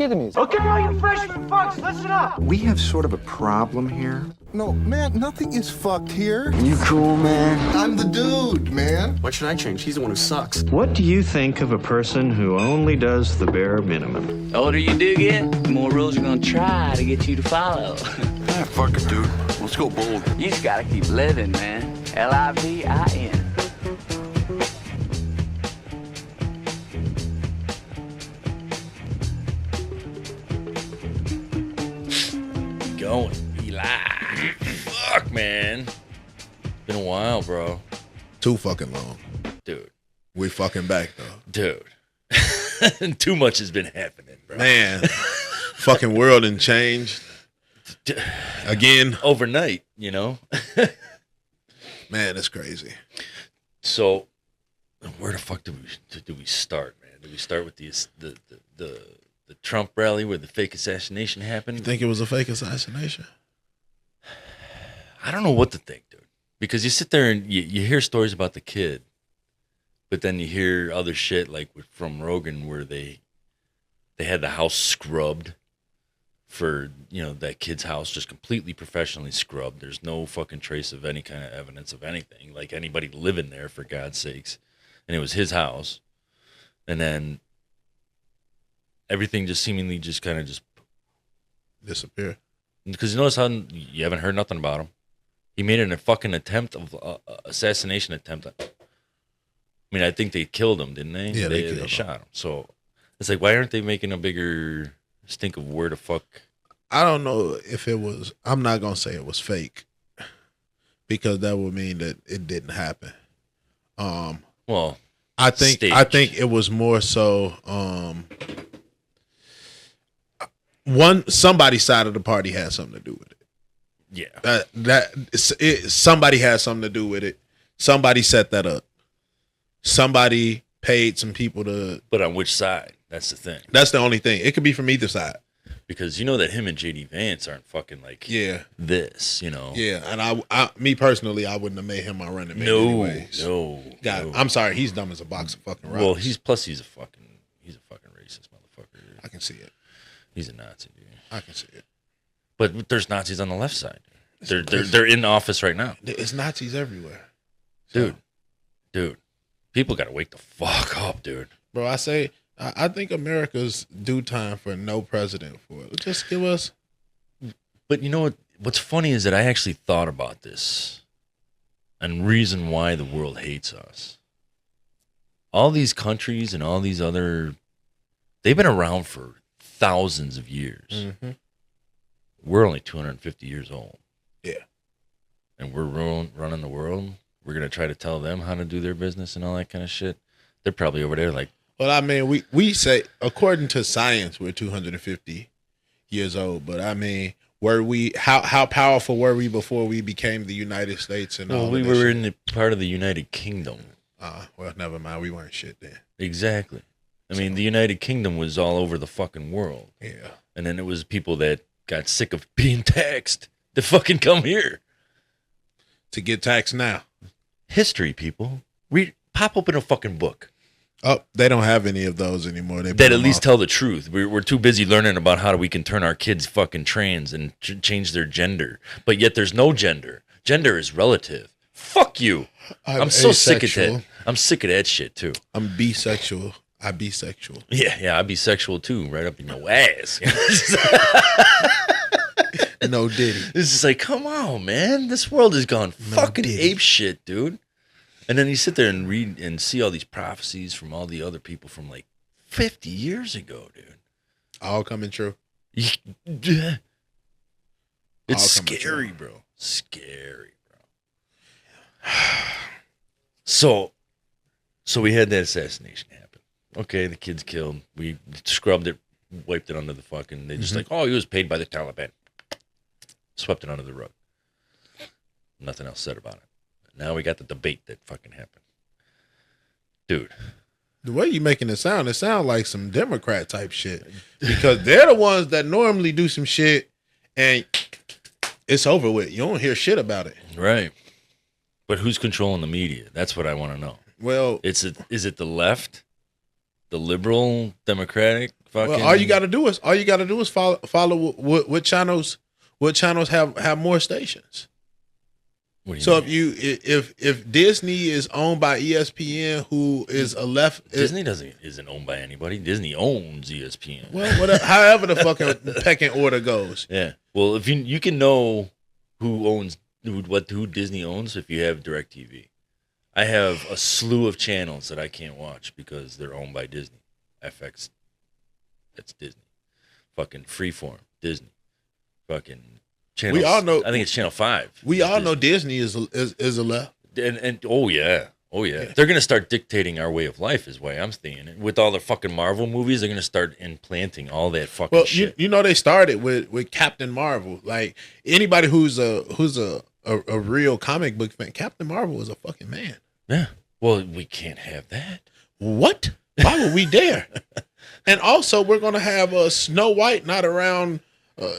Cue the music. Okay, all you freshman fucks, listen up. We have sort of a problem here. No, man, nothing is fucked here. You cool, man? I'm the dude, man. Why should I change? He's the one who sucks. What do you think of a person who only does the bare minimum? The older you do get, the more rules are gonna try to get you to follow. Ah, fuck it, dude. Let's go bold. You just gotta keep living, man. Livin. Going. Eli. Fuck, man. Been a while, bro. Too fucking long. Dude. We fucking back, though. Dude. Too much has been happening, bro. Man. Fucking world and changed. Again. Overnight, you know? Man, it's crazy. So, where the fuck do we start, man? Do we start with the Trump rally where the fake assassination happened? You think it was a fake assassination? I don't know what to think, dude. Because you sit there and you hear stories about the kid, but then you hear other shit like from Rogan where they had the house scrubbed for, you know, that kid's house just completely professionally scrubbed. There's no fucking trace of any kind of evidence of anything, like anybody living there, for God's sakes. And it was his house. And then everything just seemingly just kind of just disappear. Because you notice how you haven't heard nothing about him. He made a fucking attempt of assassination attempt. I mean, I think they killed him, didn't they? Yeah, they shot him. So it's like, why aren't they making a bigger stink of where the fuck? I don't know if it was. I'm not gonna say it was fake because that would mean that it didn't happen. Well, I think staged. it was more so. Somebody's side of the party had something to do with it. Yeah, somebody had something to do with it. Somebody set that up. Somebody paid some people to. But on which side? That's the thing. That's the only thing. It could be from either side. Because you know that him and JD Vance aren't fucking like this, you know. Yeah, and I me personally, I wouldn't have made him my running mate anyways. No. I'm sorry, he's dumb as a box of fucking rocks. Well, he's a fucking racist motherfucker. I can see it. He's a Nazi, dude. I can see it. But there's Nazis on the left side. They're in office right now. It's Nazis everywhere. Dude. People gotta wake the fuck up, dude. Bro, I think America's due time for no president for it. Just give us. But you know what? What's funny is that I actually thought about this and reason why the world hates us. All these countries and all these other, they've been around for thousands of years. Mm-hmm. We're only 250 years old. Yeah. And we're running the world. We're going to try to tell them how to do their business and all that kind of shit. They're probably over there like. Well, I mean, we say, according to science, we're 250 years old. But I mean, how powerful were we before we became the United States? And all we were in the part of the United Kingdom. Well, never mind. We weren't shit then. Exactly. I mean, the United Kingdom was all over the fucking world. Yeah. And then it was people that got sick of being taxed to fucking come here. To get taxed now. History, people. Pop open a fucking book. Oh, they don't have any of those anymore. That at least tell the truth. We're too busy learning about how we can turn our kids fucking trans and change their gender. But yet there's no gender. Gender is relative. Fuck you. I'm so sick of that. I'm sick of that shit too. I'm bisexual. I bisexual. Yeah, I bisexual too. Right up in your ass. No Diddy. It's just like, come on, man. This world has gone fucking ape shit, dude. And then you sit there and read and see all these prophecies from all the other people from like 50 years ago, dude. All coming true. It's scary, bro. Scary, bro. So we had that assassination happen. Okay, the kid's killed. We scrubbed it, wiped it under the fucking. They just like, oh, he was paid by the Taliban. Swept it under the rug. Nothing else said about it. Now we got the debate that fucking happened. Dude. The way you making it sound like some Democrat type shit. Because they're the ones that normally do some shit and it's over with. You don't hear shit about it. Right. But who's controlling the media? That's what I want to know. Well, is it the left, the liberal, Democratic Fucking, Well, all you got to do is follow what channels have more stations. What do you So mean? if Disney is owned by ESPN, who is a left Disney isn't owned by anybody. Disney owns ESPN. well, whatever, however the fucking pecking order goes. Yeah. Well, if you can know who Disney owns if you have DirecTV. I have a slew of channels that I can't watch because they're owned by Disney. FX, that's Disney. Fucking Freeform, Disney. Fucking channel. We all know- I think it's Channel 5. We all know Disney. Disney is a left. And oh yeah. They're gonna start dictating our way of life, is the way I'm seeing it. With all the fucking Marvel movies, they're gonna start implanting all that fucking Well, shit. you know they started with Captain Marvel. Like anybody who's a real comic book fan, Captain Marvel was a fucking man. Yeah. Well, we can't have that. What? Why would we dare? And also, we're gonna have Snow White not around.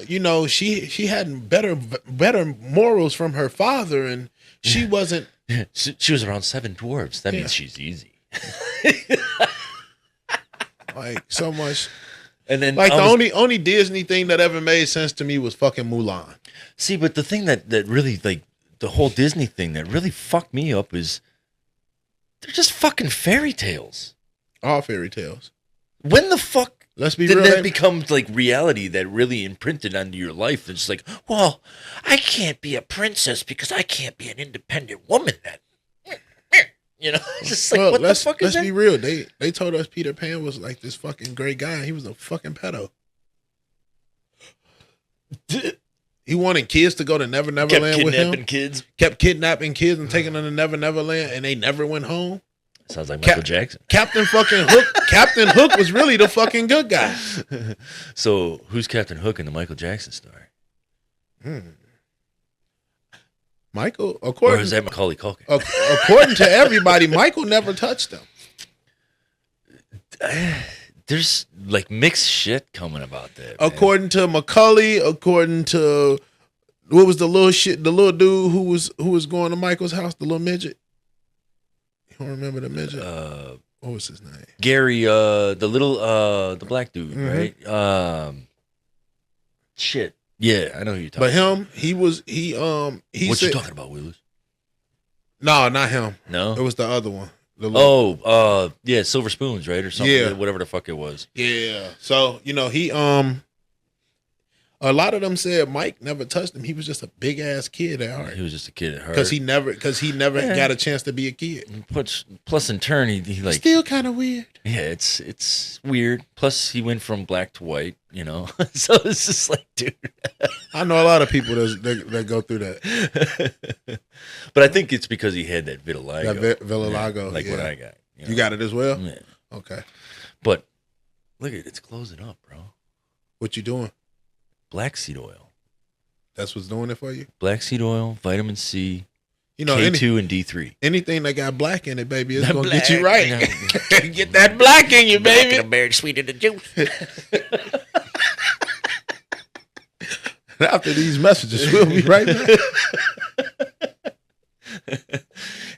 She had better morals from her father, and she wasn't. She was around 7 dwarves. That Yeah. means she's easy. Like so much. And then Like the only Disney thing that ever made sense to me was fucking Mulan. see, but the thing that really like the whole Disney thing that really fucked me up is they're just fucking fairy tales. All fairy tales. When the fuck Let's be did real. that become like reality that really imprinted onto your life? It's like, well, I can't be a princess because I can't be an independent woman then. You know, it's just like, Well, what the let's fuck is that? be real. They told us Peter Pan was like this fucking great guy. And he was a fucking pedo. He wanted kids to go to Never Never Kept Land with kidnapping him. kids. Kept kidnapping kids and taking them to Never Never Land, and they never went home. Sounds like Michael Cap- Jackson. Captain fucking Hook. Captain Hook was really the fucking good guy. So who's Captain Hook in the Michael Jackson story? Michael, Or according is that Macaulay Culkin? according to everybody, Michael never touched them. There's like mixed shit coming about that. man. According to Macaulay, according to what was the little dude who was going to Michael's house, the little midget. You don't remember the midget? What was his name? Gary, the black dude, Mhm. right? Shit. Yeah, I know who you're talking But him, he What said, you talking about, Willis? No, not him. No? It was the other one. The little- Yeah, Silver Spoons, right? Or something. Yeah. Whatever the fuck it was. Yeah. So, he a lot of them said Mike never touched him. He was just a big ass kid at heart. He was just a kid at heart. Because he never Yeah. got a chance to be a kid. Plus in turn, he like, Still kind of weird. yeah, it's weird. Plus he went from black to white, you know? So it's just like, dude. I know a lot of people that go through that. But I think it's because he had that vitiligo. That Villalago, Like what yeah. I got. know? You got it as well? Yeah. Okay. But look at it, it's closing up, bro. What you doing? Black seed oil. That's what's doing it for you? Black seed oil, vitamin C, You know, K2 and D3. anything that got black in it, baby, it's That going to get you black, right. Get that black in you, baby. berry sweet in the juice. After these messages, we'll be right back.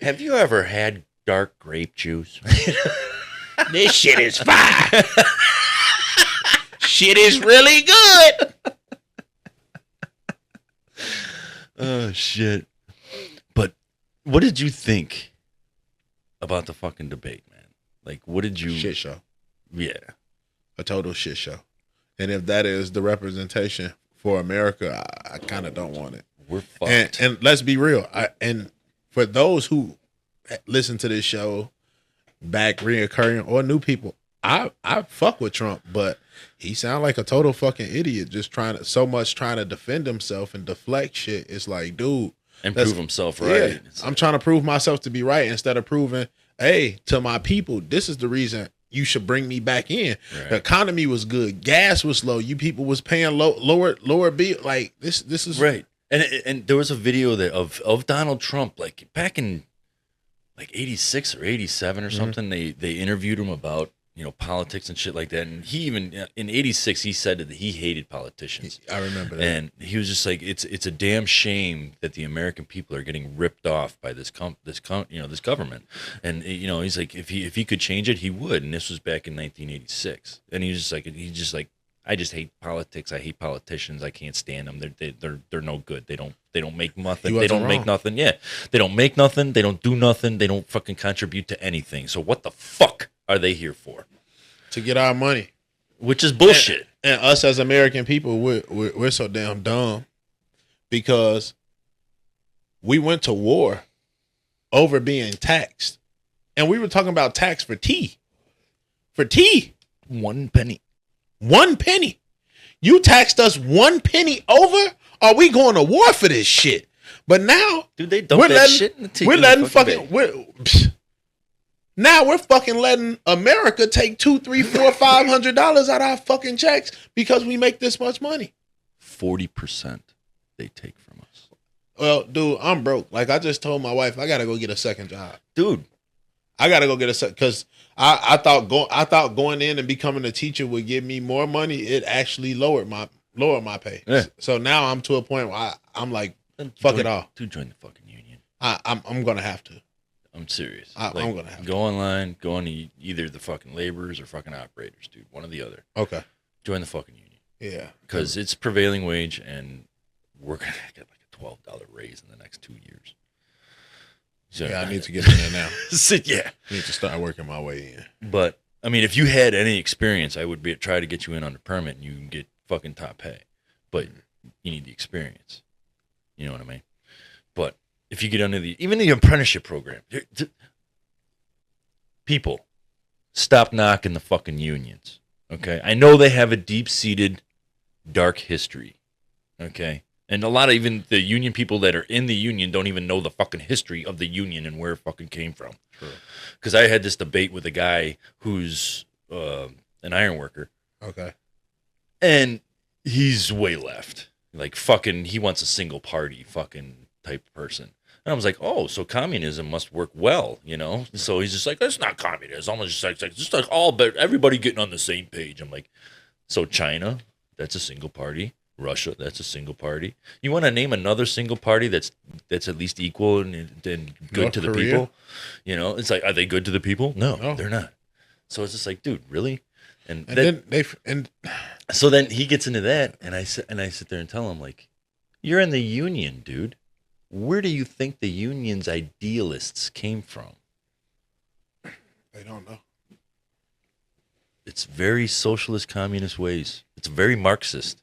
Have you ever had dark grape juice? This shit is fire. Shit is really good. Oh shit. But what did you think about the fucking debate, man? Like what did you Shit show. Yeah. A total shit show. And if that is the representation for America, I kind of don't want it. We're fucked. And let's be real. And for those who listen to this show, back reoccurring or new people, I fuck with Trump, but he sound like a total fucking idiot, just trying to defend himself and deflect shit. It's like, dude, and that's- prove himself yeah, right. It's I'm like, trying to prove myself to be right instead of proving, hey, to my people, this is the reason you should bring me back in. Right. The economy was good, gas was low, you people was paying lower bill. Like this is right. And there was a video that of Donald Trump, like back in like 86 or 87 or something. They interviewed him about politics and shit like that. And he even in '86 he said that he hated politicians. I remember that. And he was just like, it's a damn shame that the American people are getting ripped off by this government. And he's like, if he could change it, he would. And this was back in 1986. And he's just like, I just hate politics. I hate politicians. I can't stand them. They're no good. They don't make nothing. They don't make nothing. Yeah, they don't make nothing. They don't do nothing. They don't fucking contribute to anything. So what the fuck are they here for? To get our money, which is bullshit. And us as American people, we're so damn dumb because we went to war over being taxed, and we were talking about tax for tea. For tea, 1 penny. 1 penny. You taxed us 1 penny over? Are we going to war for this shit? But now, dude, they dump that shit in the tea. We're letting now we're fucking letting America take $200, $300, $400, $500 out of our fucking checks because we make this much money. 40% they take from us. Well, dude, I'm broke. Like I just told my wife, I gotta go get a second job. Dude, I gotta go get a second because I thought going in and becoming a teacher would give me more money. It actually lowered my pay. Yeah. So now I'm to a point where I'm like, fuck it all. To join the fucking union. I'm gonna have to. I'm serious. I'm gonna have to go online, go on to either the fucking laborers or fucking operators, dude. One or the other. Okay. Join the fucking union. Yeah. Because it's prevailing wage, and we're gonna get like a $12 raise in the next 2 years. So, yeah, I need to get in there now. Yeah. I need to start working my way in. But I mean, if you had any experience, I would try to get you in under permit, and you can get fucking top pay. But you need the experience. You know what I mean? But if you get under even the apprenticeship program, people, stop knocking the fucking unions. Okay, I know they have a deep-seated, dark history. Okay, and a lot of even the union people that are in the union don't even know the fucking history of the union and where it fucking came from. Because I had this debate with a guy who's an iron worker. Okay, and he's way left. Like fucking, he wants a single party fucking type person. And I was like, oh, so communism must work well, you know? So he's just like, it's not communism. I'm just like all, but everybody getting on the same page. I'm like, so China, that's a single party. Russia, that's a single party. You want to name another single party that's at least equal and good North to the Korea? people? You know, it's like, are they good to the people? No, they're not. So it's just like, dude, really? And then so then he gets into that, and I sit there and tell him, like, you're in the union, dude. Where do you think the union's idealists came from? They don't know. It's very socialist, communist ways. It's very Marxist.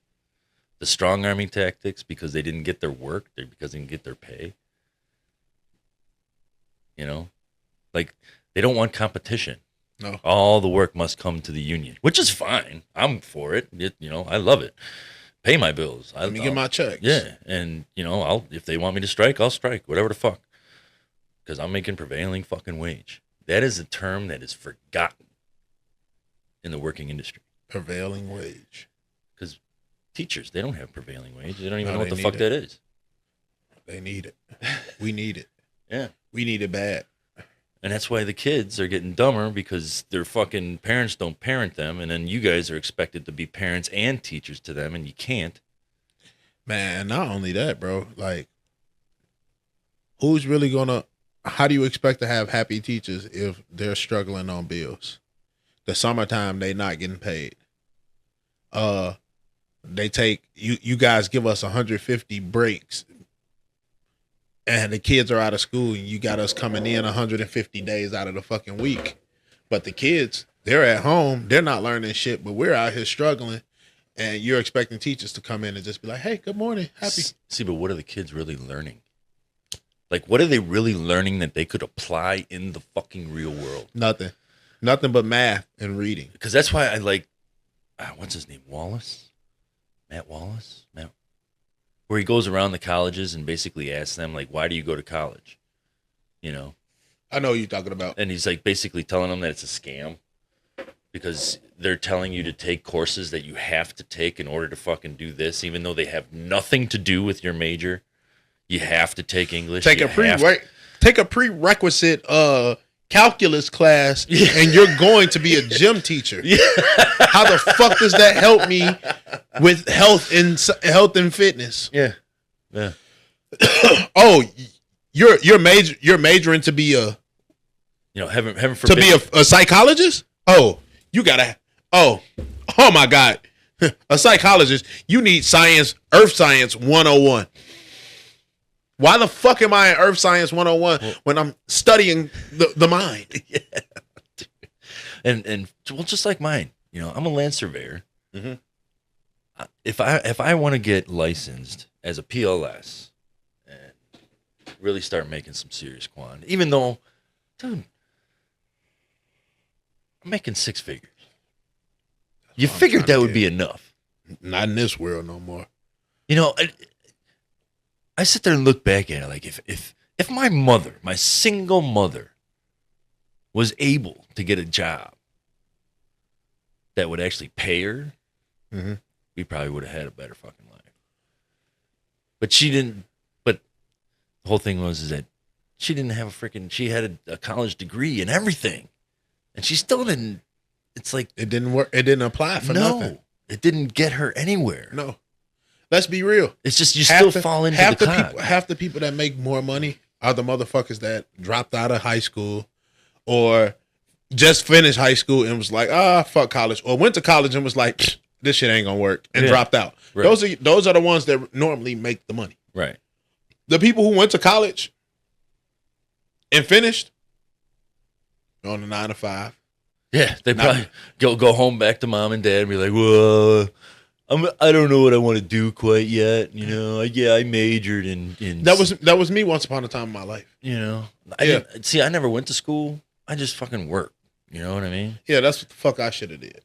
The strong arming tactics because they didn't get their work, because they didn't get their pay. You know, like they don't want competition. No. All the work must come to the union, which is fine. I'm for it. I love it. Pay my bills. Let me get my checks. Yeah, and if they want me to strike, I'll strike. Whatever the fuck, because I'm making prevailing fucking wage. That is a term that is forgotten in the working industry. Prevailing wage. Because teachers, they don't have prevailing wage. They don't even know No, what the they fuck need that it. is. They need it. We need it. Yeah. We need it bad. And that's why the kids are getting dumber, because their fucking parents don't parent them, and then you guys are expected to be parents and teachers to them, and you can't. Man, not only that, bro. Like, how do you expect to have happy teachers if they're struggling on bills? The summertime, they not getting paid. They take, you guys give us 150 breaks, and the kids are out of school, and you got us coming in 150 days out of the fucking week. But the kids, they're at home, they're not learning shit, but we're out here struggling, and you're expecting teachers to come in and just be like, hey, good morning, happy. See, but what are the kids really learning? Like, what are they really learning that they could apply in the fucking real world? Nothing but math and reading. Because that's why I like, what's his name, Matt Wallace? Where he goes around the colleges and basically asks them, like, why do you go to college? You know? I know what you're talking about. And he's like basically telling them that it's a scam because they're telling you to take courses that you have to take in order to fucking do this, even though they have nothing to do with your major. You have to take English. Take a prerequisite calculus class and you're going to be a gym teacher. How the fuck does that help me with health and fitness? Yeah. Oh, you're majoring to be a Heaven forbid. to be a psychologist? Oh, you gotta. Oh my God, a psychologist. You need Earth Science 101. Why the fuck am I in Earth Science 101 when I'm studying the mind? Yeah. And well, just like mine, I'm a land surveyor. Mhm. If I want to get licensed as a PLS and really start making some serious quan, even though, dude, I'm making 6 figures. You figured that would be enough. Not in this world no more. I sit there and look back at it like if my mother, my single mother, was able to get a job that would actually pay her, we probably would have had a better fucking life. But she didn't. But the whole thing is that she didn't have she had a college degree and everything, and she still didn't. It's like It didn't work. It didn't apply for nothing. It didn't get her anywhere. No. Let's be real. It's just you still fall into the cog. Half the people that make more money are the motherfuckers that dropped out of high school or just finished high school and was like, fuck college, or went to college and was like, this shit ain't gonna work, and dropped out. Right. Those are the ones that normally make the money. Right. The people who went to college and finished on the 9 to 5. Yeah, they probably go home back to mom and dad and be like, well, I don't know what I want to do quite yet. I majored in That was me once upon a time in my life. I never went to school. I just fucking worked. You know what I mean? Yeah, that's what the fuck I should have did.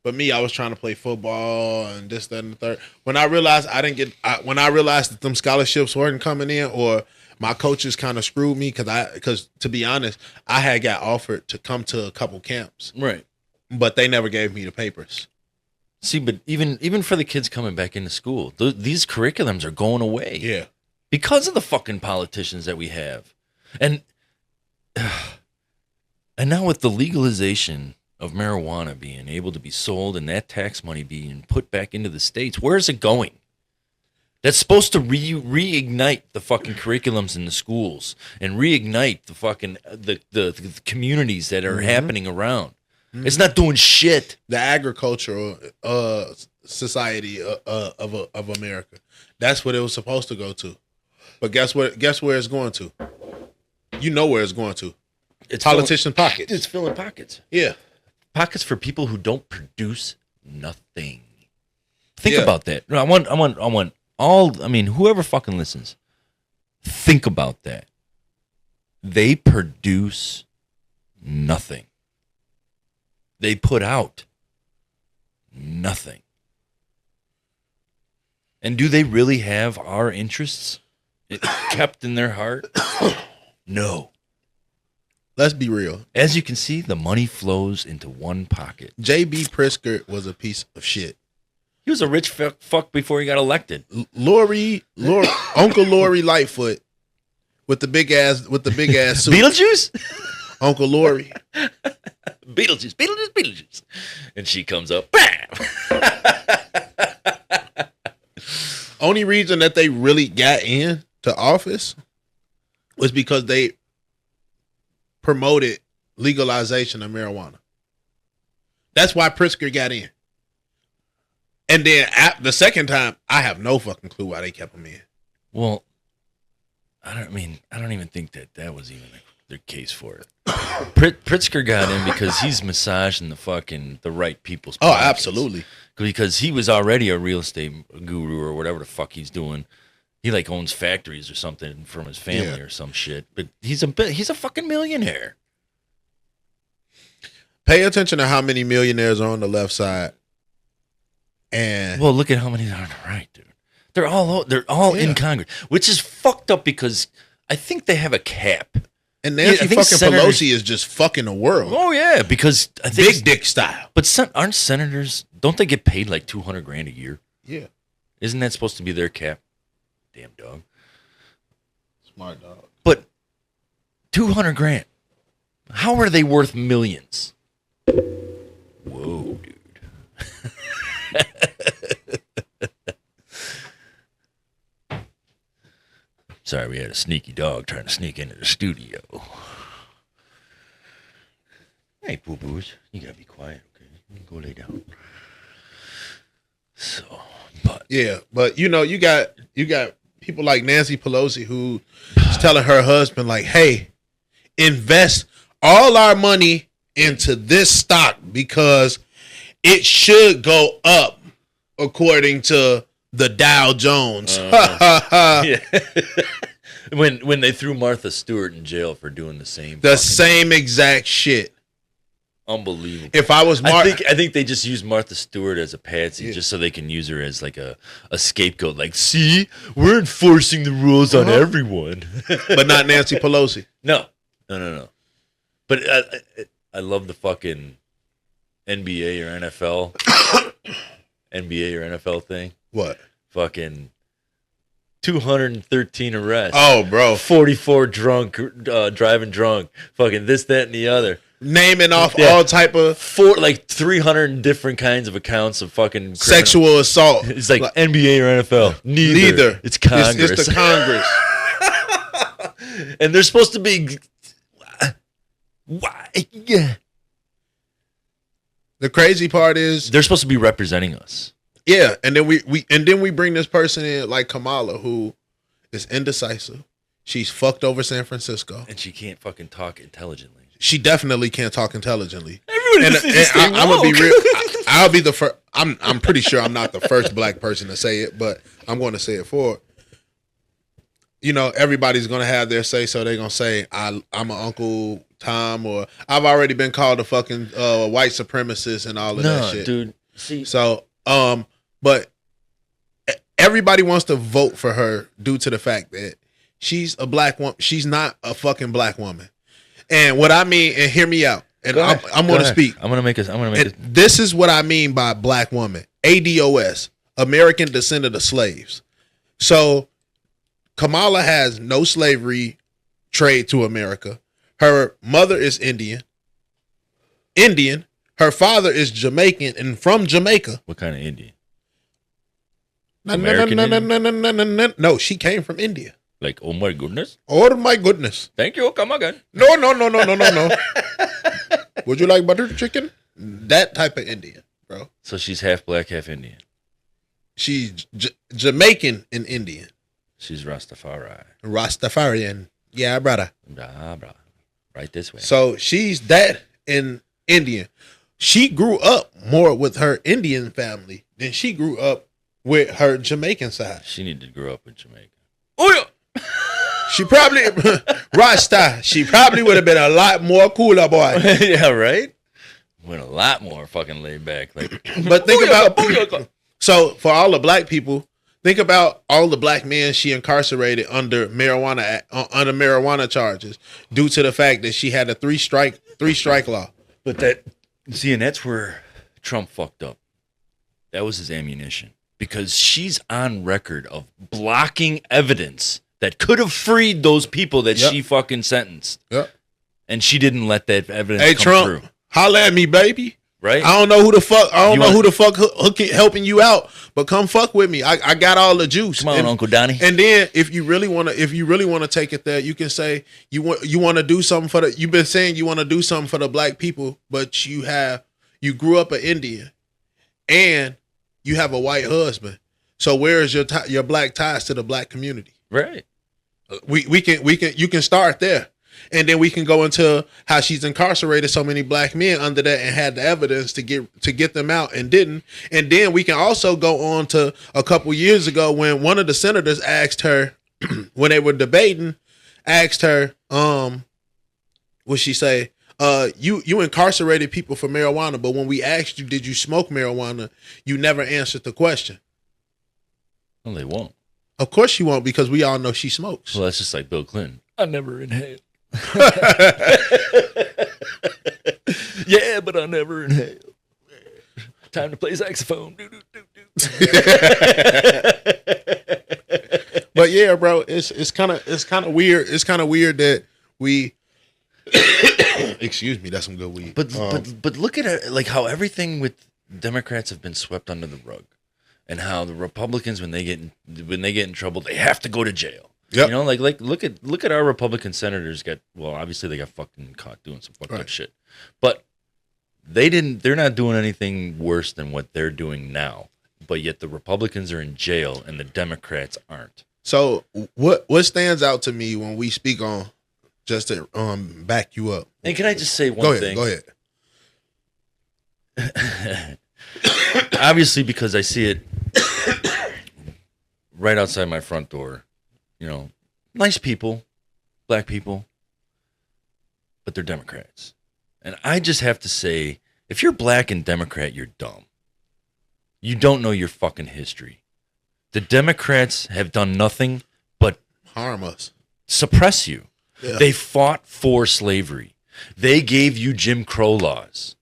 But me, I was trying to play football and this, that, and the third. When I realized when I realized that them scholarships weren't coming in, or my coaches kind of screwed me, because to be honest, I had got offered to come to a couple camps, Right. but they never gave me the papers. See, but even for the kids coming back into school, these curriculums are going away. Yeah. Because of the fucking politicians that we have. And now with the legalization of marijuana being able to be sold and that tax money being put back into the states, where is it going? That's supposed to reignite the fucking curriculums in the schools and reignite the fucking the communities that are happening around. It's not doing shit. The agricultural society of America. That's what it was supposed to go to. But guess where it's going to? You know where it's going to. It's politician pockets. It's filling pockets. Yeah. Pockets for people who don't produce nothing. Think about that. I want whoever fucking listens, think about that. They produce nothing. They put out nothing. And do they really have our interests kept in their heart? No. Let's be real. As you can see, the money flows into one pocket. J.B. Pritzker was a piece of shit. He was a rich fuck before he got elected. Uncle Lori Lightfoot with the big ass suit. Beetlejuice? Uncle Lori. Beetlejuice. And she comes up, bam! Only reason that they really got in to office was because they promoted legalization of marijuana. That's why Pritzker got in. And then the second time, I have no fucking clue why they kept him in. Well, I don't even think that was even their case for it. Pritzker got in because he's massaging the right people's pockets. Oh, absolutely. Because he was already a real estate guru or whatever the fuck he's doing. He owns factories or something from his family or some shit. But he's a fucking millionaire. Pay attention to how many millionaires are on the left side. And well, look at how many are on the right, dude. They're all in Congress, which is fucked up because I think they have a cap. And Nancy fucking Pelosi is just fucking the world. Oh yeah, because I think big dick style. But aren't senators? Don't they get paid like $200,000 a year? Yeah. Isn't that supposed to be their cap? Damn dog. Smart dog. But $200,000. How are they worth millions? Whoa, dude. Sorry, we had a sneaky dog trying to sneak into the studio. Hey, boo-boos, you gotta be quiet, okay? You can go lay down. So, but Yeah, but you know, you got people like Nancy Pelosi who is telling her husband, like, hey, invest all our money into this stock because it should go up according to the Dow Jones. yeah. when they threw Martha Stewart in jail for doing the same Same exact shit. Unbelievable. If I was I think they just use Martha Stewart as a patsy just so they can use her as like a scapegoat. Like, see, we're enforcing the rules on everyone. but not Nancy Pelosi. No. But I love the fucking NBA or NFL thing. What? Fucking 213 arrests. Oh, bro. 44 drunk, driving drunk. Fucking this, that, and the other. Naming off all type of 300 different kinds of accounts of fucking criminal. sexual assault. It's like NBA or NFL. Neither. It's Congress. It's the Congress. And they're supposed to be. Why? Yeah. The crazy part is They're supposed to be representing us. yeah, and then we bring this person in like Kamala who is indecisive. She's fucked over San Francisco. And she can't fucking talk intelligently. She definitely can't talk intelligently. Everybody just needs to stay I'm gonna be woke. real. I'll be the first. I'm pretty sure I'm not the first black person to say it, but I'm going to say it for her. You know, everybody's gonna have their say, so they're gonna say I'm an Uncle Tom, or I've already been called a fucking white supremacist and all of that shit. Dude. See, So, but everybody wants to vote for her due to the fact that she's a black woman. She's not a fucking black woman. And what I mean, and hear me out, and I'm going to speak. I'm gonna make it. This is what I mean by black woman. ADOS, American Descendant of Slaves. So Kamala has no slavery trade to America. Her mother is Indian. Her father is Jamaican and from Jamaica. What kind of Indian? No, she came from India. Like, oh my goodness. Oh my goodness. Thank you. Come again. No. Would you like butter chicken? That type of Indian, bro. So she's half black, half Indian. She's Jamaican and Indian. She's Rastafari. Rastafarian. Yeah, brother. Blah, blah. Right this way. So she's that in Indian. She grew up more with her Indian family than she grew up with her Jamaican side. She needed to grow up in Jamaica. Oh yeah. She probably Rasta. She probably would have been a lot more cooler, boy. Yeah, right. Went a lot more fucking laid back. Like, But think about so for all the black people, think about all the black men she incarcerated under marijuana charges due to the fact that she had a three strike law. but that, see, and that's where Trump fucked up. That was his ammunition, because she's on record of blocking evidence that could have freed those people that she fucking sentenced. Yep. And she didn't let that evidence Hey come Trump, through. holla at me, baby. Right? I don't know who the fuck. I don't You know want- who the fuck helping you out, but come fuck with me. I got all the juice. Come on, Uncle Donnie. And then if you really want to take it there, you can say you want to do something for the. You've been saying you want to do something for the black people, but you grew up an Indian, and you have a white husband. So where is your black ties to the black community? Right. You can start there. And then we can go into how she's incarcerated so many black men under that and had the evidence to get them out and didn't. And then we can also go on to a couple years ago when one of the senators asked her, when they were debating, asked her, what'd she say? You incarcerated people for marijuana, but when we asked you, did you smoke marijuana? You never answered the question. Well, they won't. Of course she won't, because we all know she smokes. Well, that's just like Bill Clinton. I never inhaled. Yeah, but I never inhaled. Time to play saxophone. But yeah, bro, it's kind of weird. It's kind of weird that we Excuse me, that's some good weed. But look at it, like how everything with Democrats have been swept under the rug, and how the Republicans when they get in trouble they have to go to jail. Yep. You know, like look at our Republican senators obviously they got fucking caught doing some fucked up shit, but they're not doing anything worse than what they're doing now. But yet the Republicans are in jail and the Democrats aren't. So what stands out to me when we speak on, just to back you up? And can I just say one thing? Go ahead. Obviously, because I see it right outside my front door. You know, nice people, black people, but they're Democrats. And I just have to say, if you're black and Democrat, you're dumb. You don't know your fucking history. The Democrats have done nothing but Harm us. suppress you. Yeah. They fought for slavery. They gave you Jim Crow laws.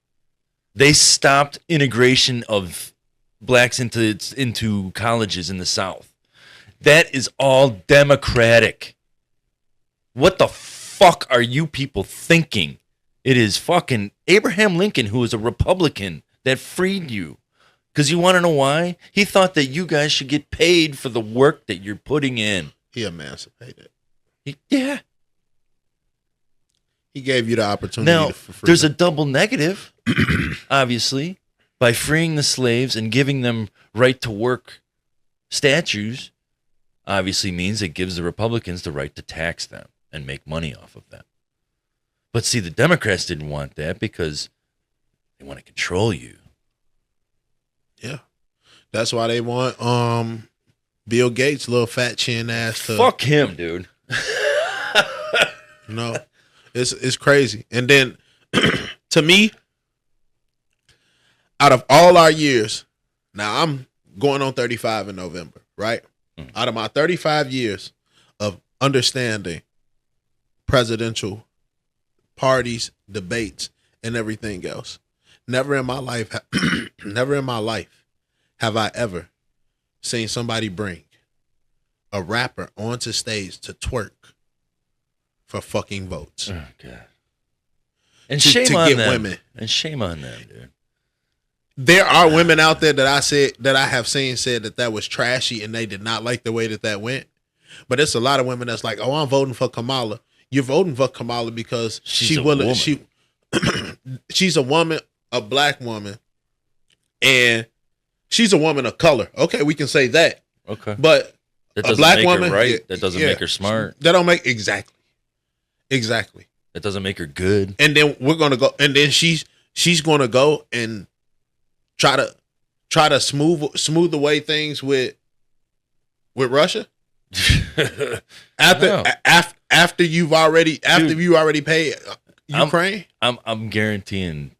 They stopped integration of blacks into colleges in the South. That is all Democratic. What the fuck are you people thinking? It is fucking Abraham Lincoln, who was a Republican, that freed you. Because you want to know why? He thought that you guys should get paid for the work that you're putting in. He emancipated. Yeah. He gave you the opportunity. Now, for freedom. there's a double negative, obviously, by freeing the slaves and giving them right to work statues, obviously means it gives the Republicans the right to tax them and make money off of them. But see, the Democrats didn't want that because they want to control you. Yeah. That's why they want Bill Gates' little fat chin ass to Fuck him, dude. You know, it's crazy. And then to me, out of all our years, now I'm going on 35 in November, right? Out of my 35 years of understanding presidential parties, debates, and everything else, never in my life have I ever seen somebody bring a rapper onto stage to twerk for fucking votes. Oh, God. And To shame on get them. women. And shame on them, dude. There are women out there that I have seen said that was trashy and they did not like the way that went. But it's a lot of women that's like, oh, I'm voting for Kamala. You're voting for Kamala because She's a woman. She's a woman, a black woman, and she's a woman of color. Okay, we can say that. Okay. But That a doesn't black make woman, her right. yeah, That doesn't yeah. make her smart. That don't make exactly. That doesn't make her good. And then we're gonna go, and then she's gonna go and try to smooth away things with Russia. After you already paid Ukraine. I'm guaranteeing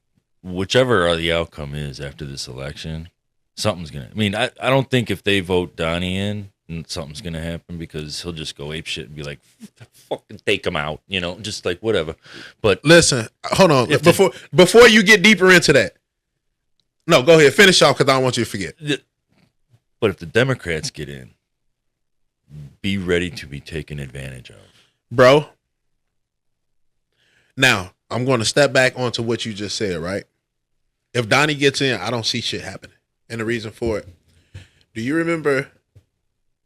whichever the outcome is after this election, something's gonna. I mean, I don't think if they vote Donnie in, something's gonna happen because he'll just go apeshit and be like, "Fucking take him out," you know, just like whatever. But Listen, hold on. Before you get deeper into that, no, go ahead, finish off because I don't want you to forget. But if the Democrats get in, be ready to be taken advantage of, Bro. Now, I'm going to step back onto what you just said, right? If Donnie gets in, I don't see shit happening. And the reason for it, do you remember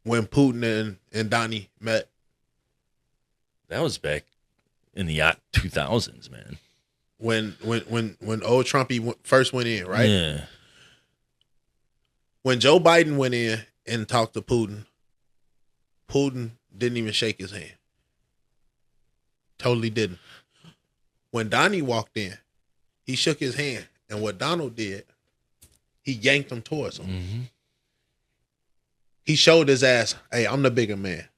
when Putin and Donnie met? That was back in the 2000s, man. When old Trumpy first went in, right? Yeah. When Joe Biden went in and talked to Putin, Putin didn't even shake his hand. Totally didn't. When Donnie walked in, he shook his hand. And what Donald did, he yanked him towards him. Mm-hmm. He showed his ass, hey, I'm the bigger man.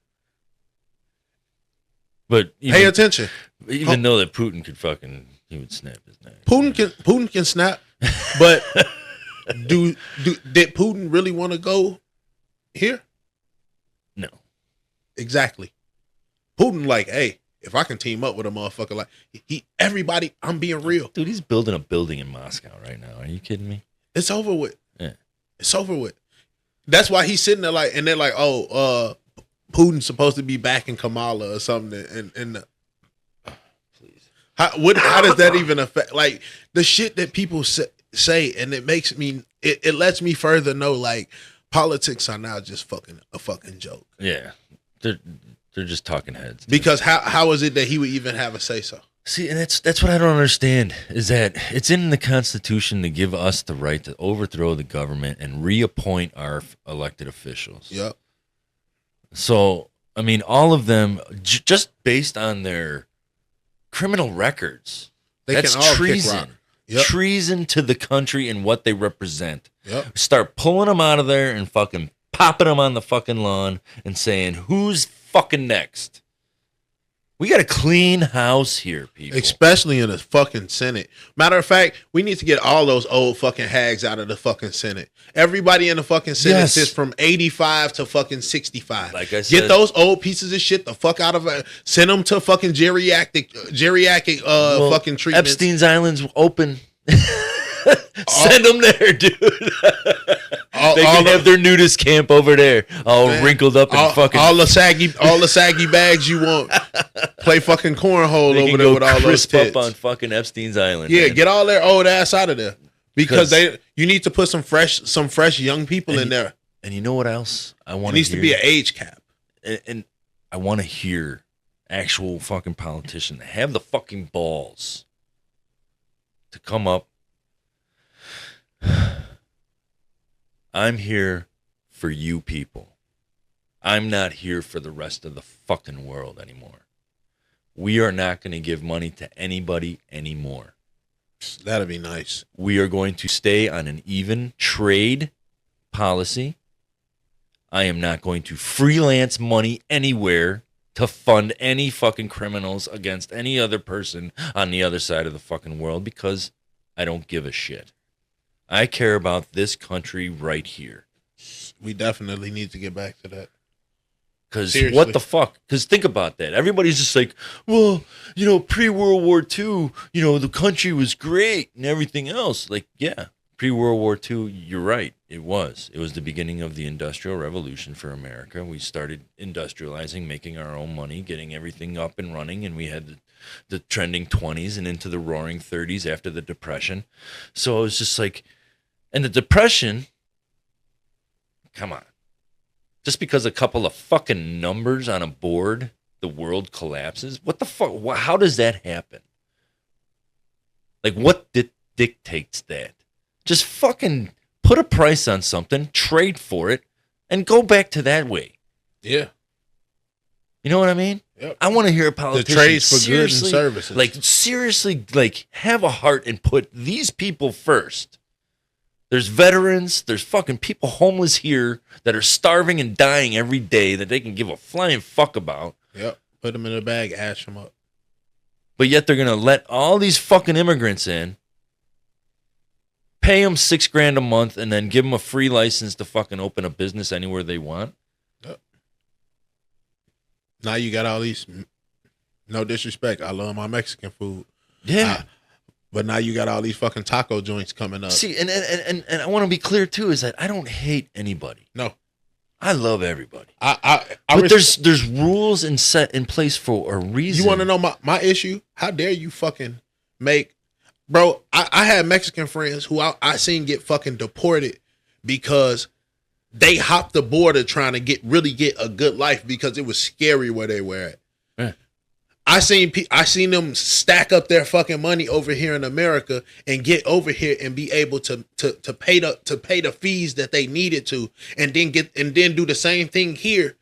But Pay attention. Even though that Putin could he would snap his neck. Putin can snap, but did Putin really want to go here? No. Exactly. Putin like, hey, if I can team up with a motherfucker like everybody, I'm being real. Dude, he's building a building in Moscow right now. Are you kidding me? It's over with. Yeah. It's over with. That's why he's sitting there like, and they're like, oh, Putin's supposed to be backing Kamala or something. And please. How does that even affect? Like the shit that people say, and it makes me. It lets me further know like politics are now just a fucking joke. Yeah, they're just talking heads. Because how is it that he would even have a say so? See, and that's what I don't understand is that it's in the Constitution to give us the right to overthrow the government and reappoint our elected officials. Yep. So, I mean, all of them, just based on their criminal records, that's can all kick treason. rock. Yep. Treason to the country and what they represent. Yep. Start pulling them out of there and fucking popping them on the fucking lawn and saying, who's fucking next? We got a clean house here, people. Especially in the fucking Senate. Matter of fact, we need to get all those old fucking hags out of the fucking Senate. Everybody in the fucking Senate Yes. sits from 85 to fucking 65. Like I said, get those old pieces of shit the fuck out of it. Send them to fucking geriatric well, fucking treatments. Epstein's Island's open. Send them there, dude. They can have their nudist camp over there, all wrinkled up and fucking. all the saggy bags you want. Play fucking cornhole They over can there go with all those crisp tits. up on fucking Epstein's Island. Yeah, man. get all their old ass out of there because 'Cause- you need to put some fresh young people in there. And you know what else I It want? needs to be an age cap. and I want to hear actual fucking politician that have the fucking balls to come up. I'm here for you people. I'm not here for the rest of the fucking world anymore. We are not going to give money to anybody anymore. That'd be nice. We are going to stay on an even trade policy. I am not going to freelance money anywhere to fund any fucking criminals against any other person on the other side of the fucking world because I don't give a shit. I care about this country right here. We definitely need to get back to that. Because Seriously. what the fuck? Because think about that. Everybody's just like, well, pre-World War II, the country was great and everything else. Like, yeah, pre-World War II, you're right. It was. It was the beginning of the Industrial Revolution for America. We started industrializing, making our own money, getting everything up and running, and we had the trending 20s and into the roaring 30s after the Depression. So it was just like, and the Depression, come on. Just because a couple of fucking numbers on a board, the world collapses? What the fuck? How does that happen? Like, what dictates that? Just fucking put a price on something, trade for it, and go back to that way. Yeah. You know what I mean? Yep. I want to hear a politician trades for goods and seriously, services. like seriously, like have a heart and put these people first. There's veterans, there's fucking people homeless here that are starving and dying every day that they can give a flying fuck about. Yep. Put them in a bag, ash them up. But yet they're going to let all these fucking immigrants in, pay them $6,000 a month, and then give them a free license to fucking open a business anywhere they want. Yep. Now you got all these, no disrespect, I love my Mexican food. Yeah. But now you got all these fucking taco joints coming up. See, and I want to be clear too, is that I don't hate anybody. No. I love everybody. But there's rules set in place for a reason. You want to know my issue? How dare you fucking make... Bro, I had Mexican friends who I seen get fucking deported because they hopped the border trying to really get a good life because it was scary where they were at. Yeah. I seen them stack up their fucking money over here in America and get over here and be able to pay the fees that they needed to, and then do the same thing here,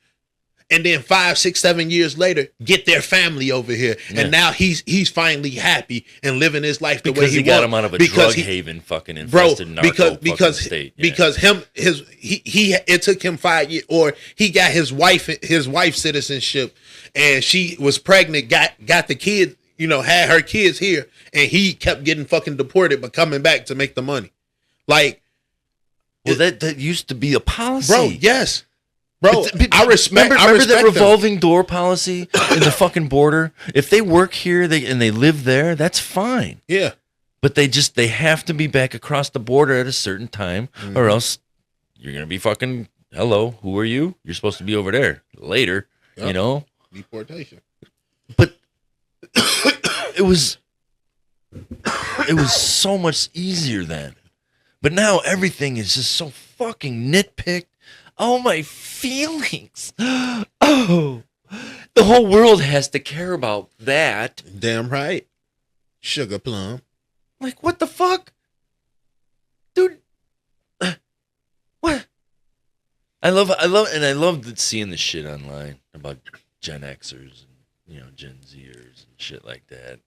and then 5, 6, 7 years later get their family over here, and now he's finally happy and living his life the way he got wants. him out of a drug haven, fucking infested narco because state. Yeah. Because it took him 5 years, or he got his wife's citizenship, and she was pregnant, got the kid, had her kids here, and he kept getting fucking deported but coming back to make the money. Like, well, that used to be a policy, bro. Yes. Bro, I respect. Remember that them. revolving door policy in the fucking border? If they work here and they live there, that's fine. Yeah. But they have to be back across the border at a certain time, or else you're gonna be fucking. Hello, who are you? You're supposed to be over there later. Yep. You know. Deportation. But it was It was so much easier then. But now everything is just so fucking nitpicked. Oh, my feelings. Oh, the whole world has to care about that. Damn right. Sugar plum. Like, what the fuck? Dude. What? I love seeing the shit online about Gen Xers and, Gen Zers and shit like that.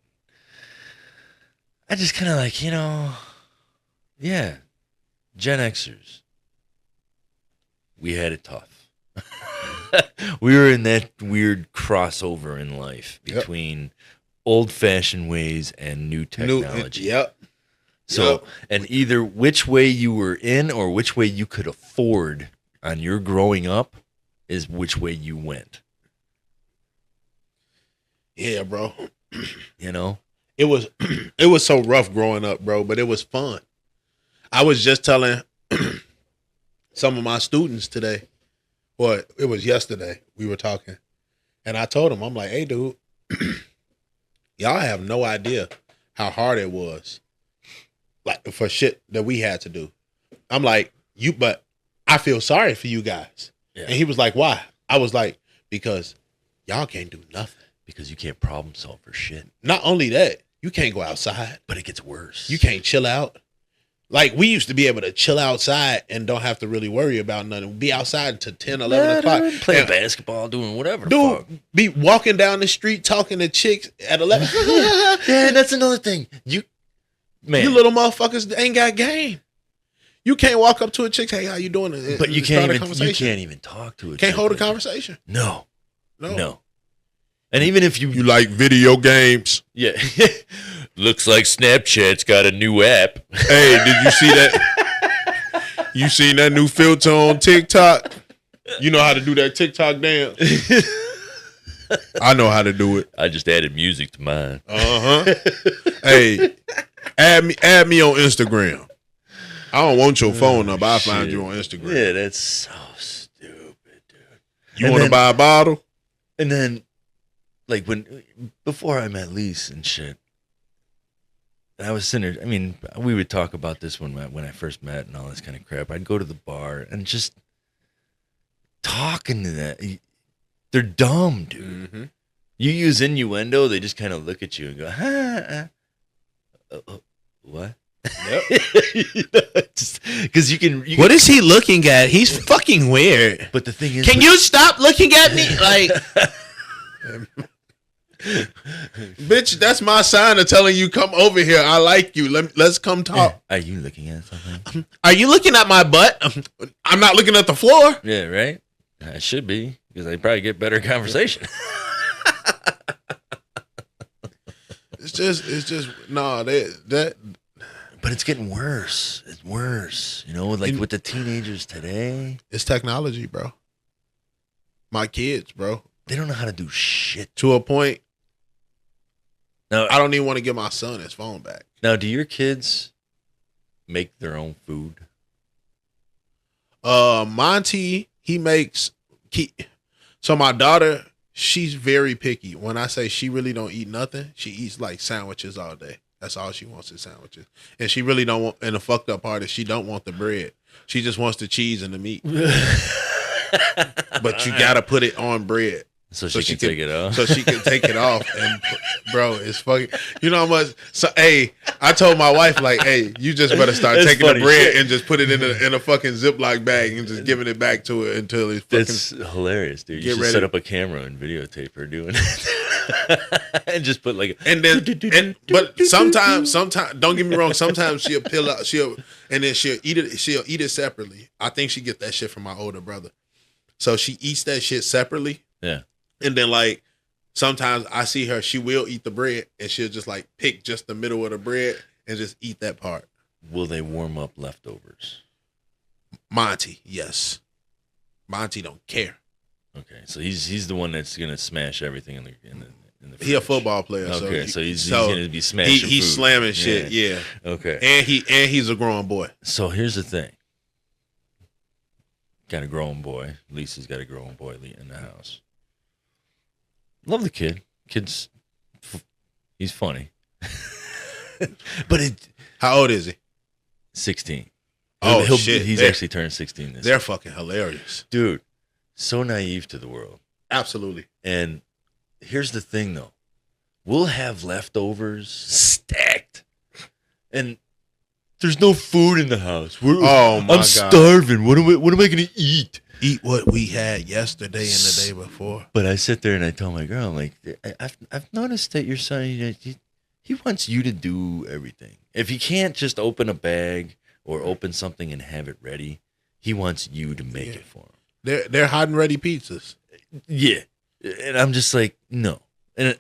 I just kind of like, yeah, Gen Xers. We had it tough. We were in that weird crossover in life between old-fashioned ways and new technology. Yep. So, and either which way you were in or which way you could afford on your growing up is which way you went. Yeah, bro. It was so rough growing up, bro, but it was fun. I was just telling some of my students today, well, it was yesterday, we were talking, and I told them, I'm like, hey, dude, y'all have no idea how hard it was, like, for shit that we had to do. I'm like, but I feel sorry for you guys. Yeah. And he was like, why? I was like, because y'all can't do nothing. Because you can't problem solve for shit. Not only that, you can't go outside. But it gets worse. You can't chill out. Like, we used to be able to chill outside and don't have to really worry about nothing. Be outside until 10, 11 o'clock. Playing basketball, doing whatever. Dude, be walking down the street talking to chicks at 11. Yeah, that's another thing. You little motherfuckers ain't got game. You can't walk up to a chick, hey, how you doing? But you can't even talk to a chick. Can't hold a conversation. No. And even if you like video games. Yeah. Looks like Snapchat's got a new app. Hey, did you see that? You seen that new filter on TikTok? You know how to do that TikTok dance? I know how to do it. I just added music to mine. Hey, add me on Instagram. I don't want your phone number. I'll find you on Instagram. Yeah, that's so stupid, dude. You want to buy a bottle? And then, like, before I met Lise and shit, I was sitting there, I mean, we would talk about this when I first met and all this kind of crap. I'd go to the bar and just talking to that. They're dumb, dude. Mm-hmm. You use innuendo, they just kind of look at you and go, what? Yep. Because you can. What is he looking at? He's fucking weird. But the thing is, can you stop looking at me? Like, bitch, that's my sign of telling you come over here. I like you. Let's come talk. Are you looking at something? Are you looking at my butt? I'm not looking at the floor. Yeah, right. I should be because I probably get better conversation. It's just no that. But it's getting worse. It's worse. Like with the teenagers today. It's technology, bro. My kids, bro. They don't know how to do shit. To a point. Now, I don't even want to give my son his phone back. Now, do your kids make their own food? Monty, he makes... So my daughter, she's very picky. When I say she really don't eat nothing, she eats like sandwiches all day. That's all she wants is sandwiches. And she really don't want, and the fucked up part is she don't want the bread. She just wants the cheese and the meat. But you got to put it on bread. So she can take it off. So she can take it off. And bro, it's fucking, you know how much, so hey, I told my wife like, hey, you just better start taking the bread and just put it in a fucking Ziploc bag and just giving it back to her until it's fucking. That's hilarious, dude. You should set up a camera and videotape her doing it. And just put like but sometimes don't get me wrong, sometimes she'll peel out, and then she'll eat it separately. I think she get that shit from my older brother. So she eats that shit separately. Yeah. And then like sometimes I see her, she will eat the bread and she'll just like pick just the middle of the bread and just eat that part. Will they warm up leftovers? Monty, yes. Monty don't care. Okay, so he's the one that's gonna smash everything in the fridge. He a football player. Okay, so he's gonna be smashing. He's food. slamming shit. Yeah. Okay. And he's a grown boy. So here's the thing. Got a grown boy. Lisa's got a grown boy in the house. Love the kid. He's funny. But it How old is he? 16. Oh, shit. He's They're- actually turned 16 this They're year. fucking hilarious. Dude, so naive to the world. Absolutely. And here's the thing, though. We'll have leftovers stacked. And there's no food in the house. Oh, my I'm God. starving. What am I going to eat? Eat what we had yesterday and the day before. But I sit there and I tell my girl, I'm like, I've noticed that your son, he wants you to do everything. If he can't just open a bag or open something and have it ready, he wants you to make it for him. They're hot and ready pizzas. Yeah. And I'm just like, no. And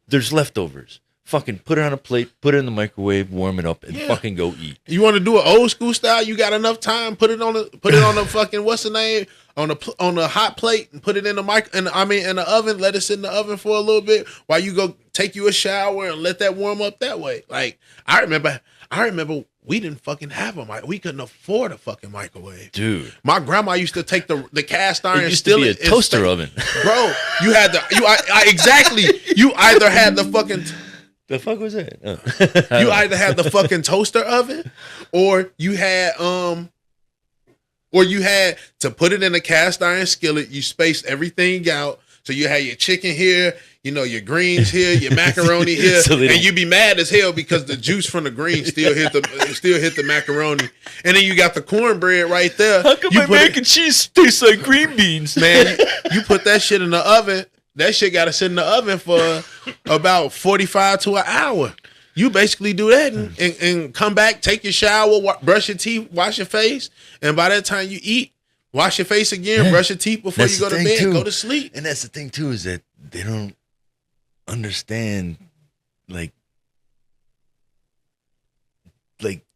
there's leftovers. Fucking put it on a plate, put it in the microwave, warm it up, and fucking go eat. You want to do an old school style? You got enough time? Put it on the fucking what's the name on the hot plate and put it in the in the oven. Let it sit in the oven for a little bit while you go take you a shower and let that warm up that way. Like I remember we didn't fucking have a mic. We couldn't afford a fucking microwave, Dude. My grandma used to take the cast iron. It used and to be a still toaster oven. bro. You had exactly. You either had the fucking. The fuck was that? Oh. You either had the fucking toaster oven, or you had to put it in a cast iron skillet. You spaced everything out, so you had your chicken here, your greens here, your macaroni here, So and you be mad as hell because the juice from the greens still hit the macaroni, and then you got the cornbread right there. How come my mac and cheese tastes like green beans? Man, you put that shit in the oven. That shit got to sit in the oven for about 45 to an hour. You basically do that and come back, take your shower, brush your teeth, wash your face, and by that time you eat, wash your face again, brush your teeth before you go to bed, go to sleep. And that's the thing too, is that they don't understand like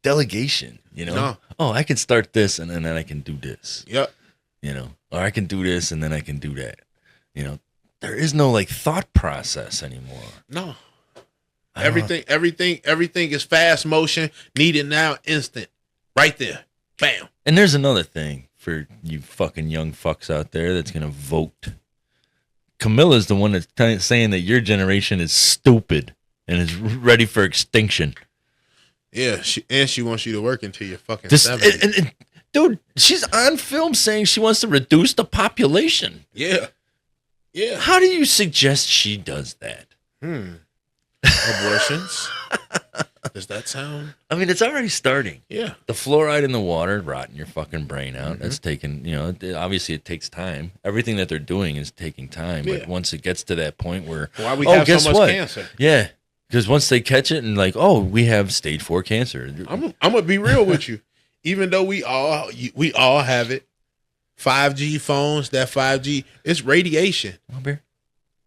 delegation. No. Oh, I can start this and then I can do this. Yep. Or I can do this and then I can do that. There is no thought process anymore. No. Everything is fast motion, needed now, instant. Right there. Bam. And there's another thing for you fucking young fucks out there that's gonna vote. Camilla's the one that's saying that your generation is stupid and is ready for extinction. Yeah, she wants you to work until you're fucking 70. And dude, she's on film saying she wants to reduce the population. Yeah. Yeah. How do you suggest she does that? Abortions. Does that sound? I mean, it's already starting. Yeah. The fluoride in the water rotting your fucking brain out. That's taking, obviously it takes time. Everything that they're doing is taking time. Yeah. But once it gets to that point where, Why we have guess so much what? cancer? Yeah. Because once they catch it and we have stage 4 cancer. I'm gonna be real with you. Even though we all have it, 5G phones, that 5G, it's radiation. Want beer?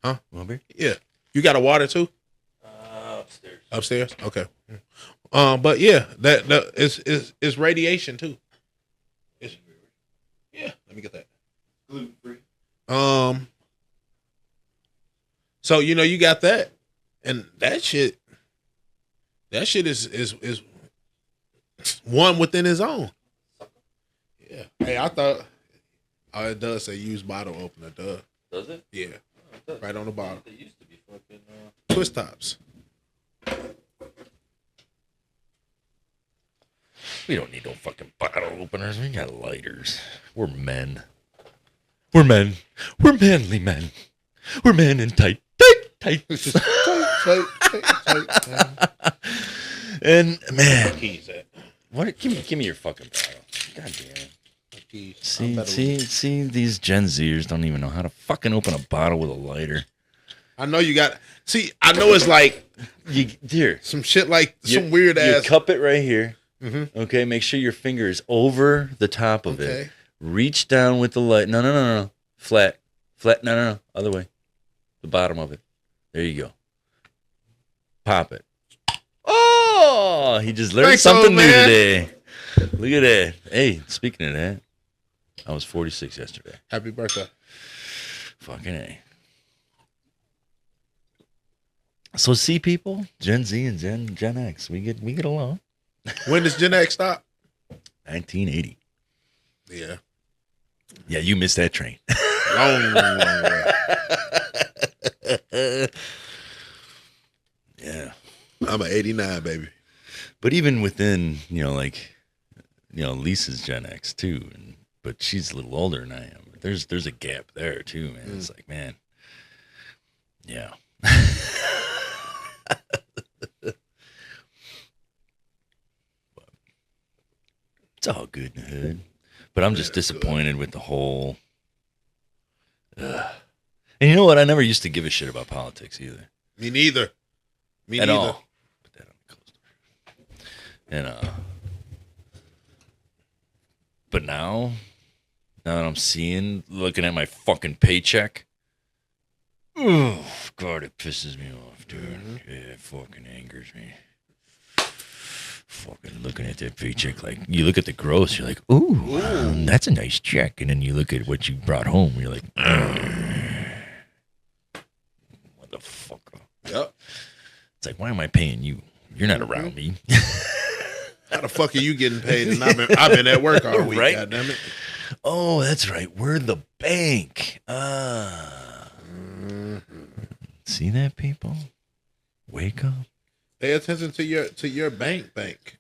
Huh? Want beer? Yeah. You got a water too? Upstairs. Upstairs? Okay. But yeah, that is radiation too. Yeah, let me get that. Gluten free. So you got that, and that shit is one within his own. Yeah. Hey, I thought it does say use bottle opener. Duh. Does it? Yeah. Right on the bottom. They used to be fucking. Twist tops. We don't need no fucking bottle openers. We got lighters. We're men. We're men. We're manly men. We're men in tight. Tight. And man, Keys at. what? Give me your fucking bottle. God damn. Keys. See, these Gen Zers don't even know how to fucking open a bottle with a lighter. I know you got. See, I know it's like Here, some shit like some weird you ass. cup it right here. Mm-hmm. Okay, make sure your finger is over the top of Okay. it. Reach down with the light. No. Flat. No. Other way. The bottom of it. There you go. Pop it. Oh, he just learned Thanks, something old new man. today. Look at that. Hey, speaking of that, I was 46 yesterday. Happy birthday. Fucking A. So see, people, Gen Z and Gen X, we get along. When does Gen X stop? 1980. Yeah. Yeah, you missed that train. Long way. Yeah. I'm an 89, baby. But even within, Lisa's Gen X too, but she's a little older than I am. There's a gap there too, man. It's like, man, yeah. It's all good in the hood. But I'm just disappointed with the whole. And you know what? I never used to give a shit about politics either. Me neither. Me At neither. all. Put that on the closed door. And but now that I'm looking at my fucking paycheck, oh God, it pisses me off, dude. Yeah, it fucking angers me. Fucking looking at that paycheck, like you look at the gross, you're like, ooh, that's a nice check, and then you look at what you brought home, you're like, motherfucker. Yep. It's like, why am I paying you? You're not around me. How the fuck are you getting paid? And I've been at work all week. Right? Goddamn it. Oh, that's right. We're the bank. See that, people? Wake up. Pay attention to your bank,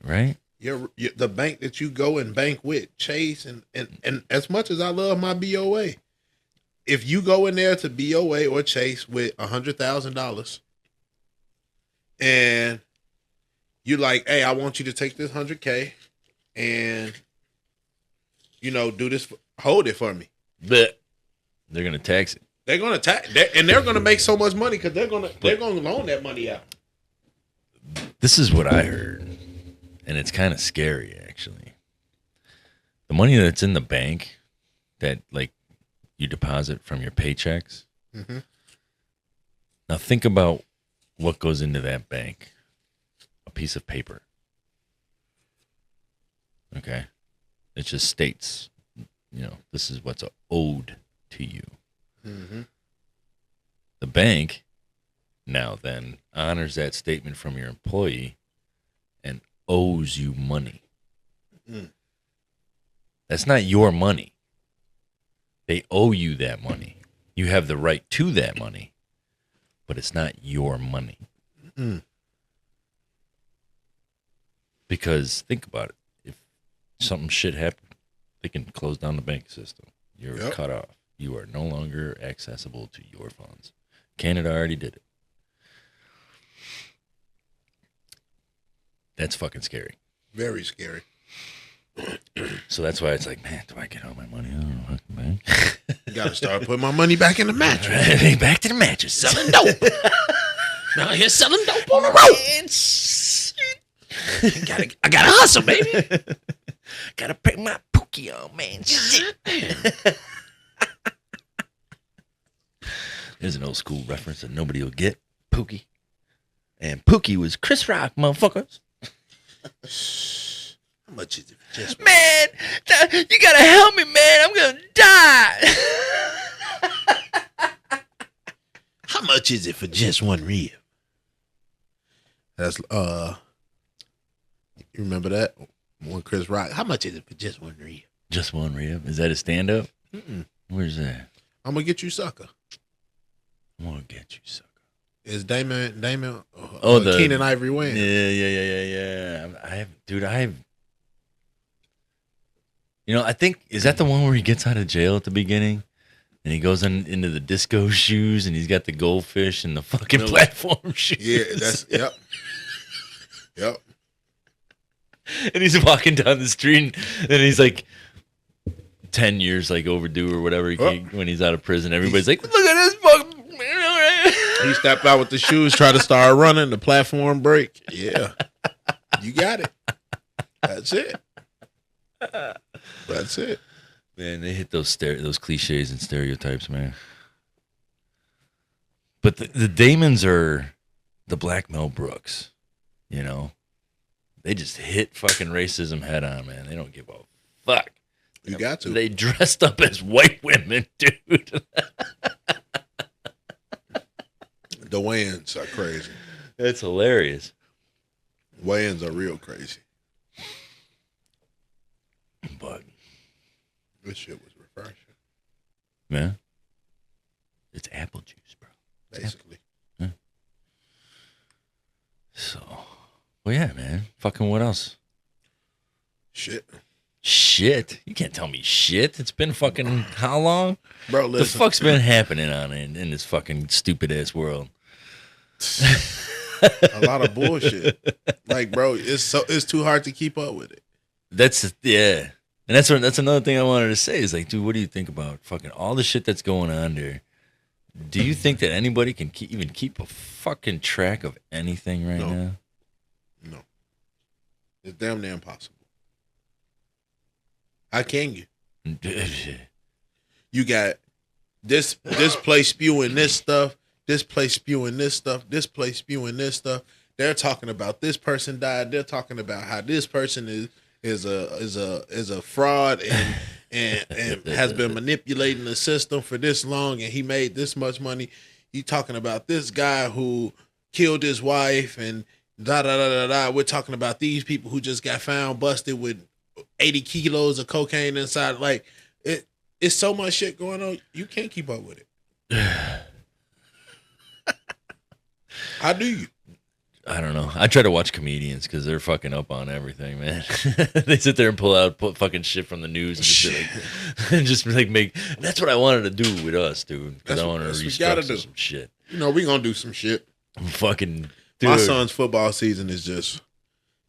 Right? the bank that you go and bank with, Chase, and as much as I love my BOA, if you go in there to BOA or Chase with $100,000, and you like, hey, I want you to take this $100K and do this, hold it for me. But they're gonna tax it. They're gonna tax, and they're gonna make so much money because they're gonna loan that money out. This is what I heard, and it's kind of scary, actually. The money that's in the bank that, like, you deposit from your paychecks. Mm-hmm. Now, think about what goes into that bank. A piece of paper. Okay? It just states, this is what's owed to you. Mm-hmm. The bank now then honors that statement from your employee and owes you money. That's not your money. They owe you that money. You have the right to that money, but it's not your money. Because think about it. If something shit happened, they can close down the bank system. You're cut off. You are no longer accessible to your funds. Canada already did it. That's fucking scary. Very scary. So that's why it's like, man, do I get all my money out of the fucking bank? Got to start putting my money back in the mattress. Right, back to the mattress. Selling dope. Now here's selling dope on the road. I gotta hustle, baby. Gotta pay my Pookie on, man. Shit. There's an old school reference that nobody will get. Pookie. And Pookie was Chris Rock, motherfuckers. How much is it for just Man, you gotta help me, man. I'm gonna die. How much is it for just one rib? That's you remember that? One Chris Rock. How much is it for just one rib? Just one rib? Is that a stand-up? Where's that? I'm gonna get you, sucker. I'm gonna get you, sucker. Is Damon the Keenan Ivory Wayans? Yeah. I think, is that the one where he gets out of jail at the beginning? And he goes into the disco shoes and he's got the goldfish and the fucking platform shoes. Yeah, that's, yep. And he's walking down the street and he's like 10 years like overdue or whatever when he's out of prison. Everybody's like, look at this fucking. He stepped out with the shoes, tried to start running, the platform break. Yeah. You got it. That's it. That's it. Man, they hit those cliches and stereotypes, man. But the Damons are the Black Mel Brooks, They just hit fucking racism head on, man. They don't give a fuck. You got to. They dressed up as white women, dude. The Wayans are crazy. That's hilarious. Wayans are real crazy. But this shit was refreshing. man, it's apple juice, bro. Basically. So Well, yeah, man. Fucking what else? Shit. Shit. You can't tell me shit. It's been fucking how long? Bro, The listen. fuck's been happening in this fucking stupid ass world? A lot of bullshit. Like, bro, it's too hard to keep up with it. That's yeah. And that's another thing I wanted to say is like, dude, what do you think about fucking all the shit that's going on there? Do you think that anybody can even keep a fucking track of anything right No. now? No. It's damn near impossible. How can you? You got this place spewing this stuff, this place spewing this stuff, this place spewing this stuff. They're talking about this person died. They're talking about how this person is a fraud and has been manipulating the system for this long and he made this much money. You talking about this guy who killed his wife and da da da da da. We're talking about these people who just got found busted with 80 kilos of cocaine inside. Like it's so much shit going on. You can't keep up with it. How do you? I don't know. I try to watch comedians because they're fucking up on everything, man. They sit there and put fucking shit from the news and just like make. That's what I wanted to do with us, dude. Because I want to restructure some shit. You know, we gonna do some shit. Fucking dude. My son's football season is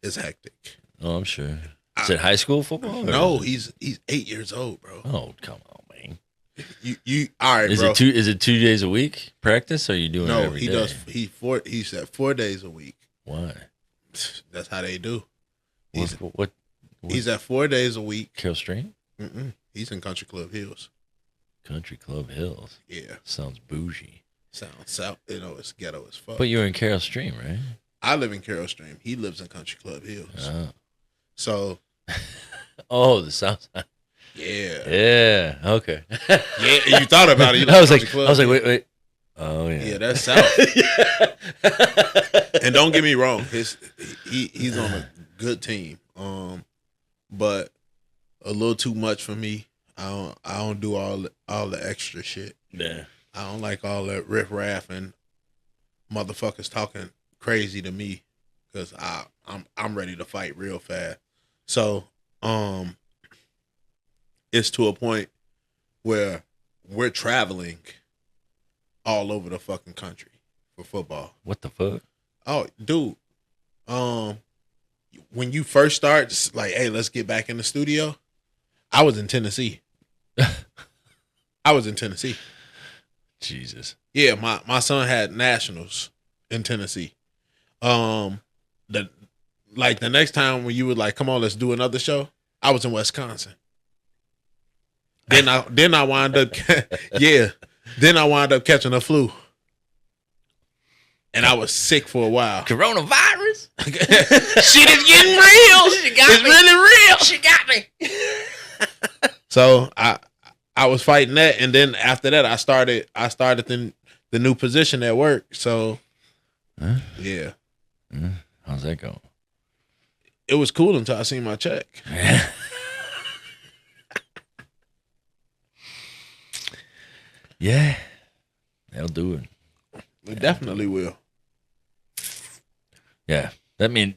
it's hectic. Oh, I'm sure. Is it high school football? No, he's 8 years old, bro. Oh, come on, man. You all right, Is bro? Is it 2 days a week practice? Or are you doing it No, every he day? does. He's at 4 days a week. Why? That's how they do. What He's at 4 days a week. Carroll Stream? He's in Country Club Hills. Country Club Hills. Yeah, Sounds bougie. sounds south. You know, it's ghetto as fuck. But you're in Carroll Stream, right? I live in Carroll Stream. He lives in Country Club Hills. Oh. So Oh, the South Side. yeah, Yeah. Okay. yeah. You thought about it. You I was Country Club. wait. Oh yeah. Yeah, that's south. And don't get me wrong, he's on a good team. But a little too much for me. I don't do all the extra shit. Yeah. I don't like all that riff raff and motherfuckers talking crazy to me because I'm ready to fight real fast. So it's to a point where we're traveling all over the fucking country for football. What the fuck? Oh, dude. When you first start, just like, hey, let's get back in the studio. I was in Tennessee. Jesus. Yeah, my son had nationals in Tennessee. The next time when you were like, come on, let's do another show, I was in Wisconsin. Then I wound up Then I wound up catching a flu. And I was sick for a while. Coronavirus? Shit is getting real. It's really real. She got me. So I was fighting that, and then after that I started the new position at work. So yeah. How's that going? It was cool until I seen my check. Yeah. They'll do it. It definitely will. Yeah. That mean,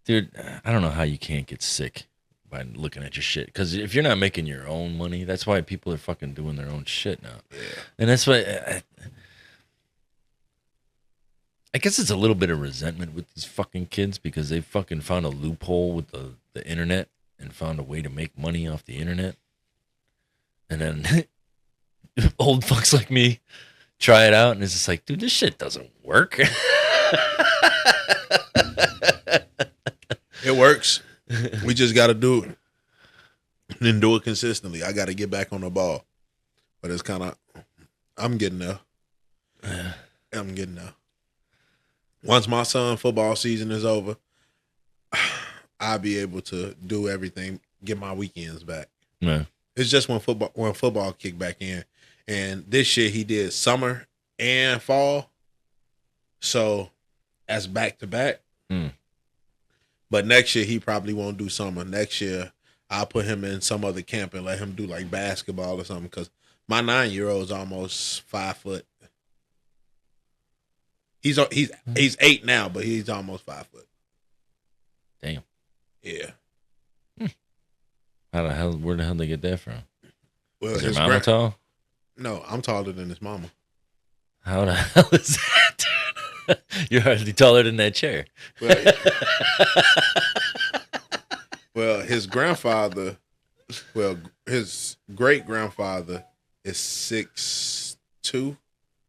dude, I don't know how you can't get sick by looking at your shit. Because if you're not making your own money, that's why people are fucking doing their own shit now. Yeah. And that's why I guess it's a little bit of resentment with these fucking kids because they fucking found a loophole with the internet and found a way to make money off the internet. And then old fucks like me try it out and it's just like, dude, this shit doesn't work. It works. We just got to do it. And do it consistently. I got to get back on the ball. But it's kind of, I'm getting there. I'm getting there. Once my son's football season is over, I'll be able to do everything, get my weekends back. Yeah. It's just when football kick back in. And this year he did summer and fall. So that's back to back. But next year he probably won't do summer. Next year I'll put him in some other camp and let him do like basketball or something. Because my 9-year-old's almost 5 foot. He's 8 now, but he's almost 5 foot. Damn. Yeah. How the hell? Where the hell did they get that from? Well, Is your mama tall? No, I'm taller than his mama. How the hell is that? You're hardly taller than that chair. Well, well, his grandfather, his great grandfather is 6'2".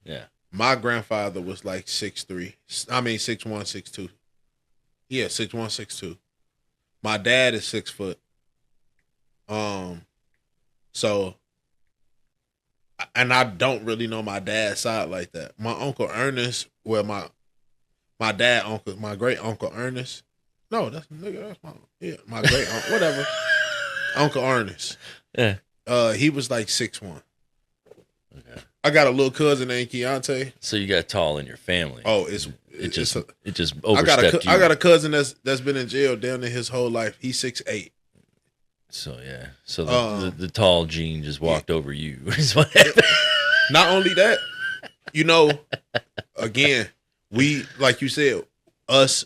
Yeah. My grandfather was like 6'3". I mean 6'1", 6'2". Yeah, 6'1", 6'2". My dad is 6 foot. So, and I don't really know my dad's side like that. My uncle Ernest, well, my dad uncle, my great uncle Ernest. No, that's my great uncle, whatever. Uncle Ernest. Yeah. He was like 6'1". Okay. I got a little cousin named Keontae. So you got tall in your family. Oh, it just I overstepped you. got a cousin that's been in jail down in his whole life. He's 6'8". So yeah. So the tall gene just walked over you. Is what happened. Not only that, again, we, like you said, us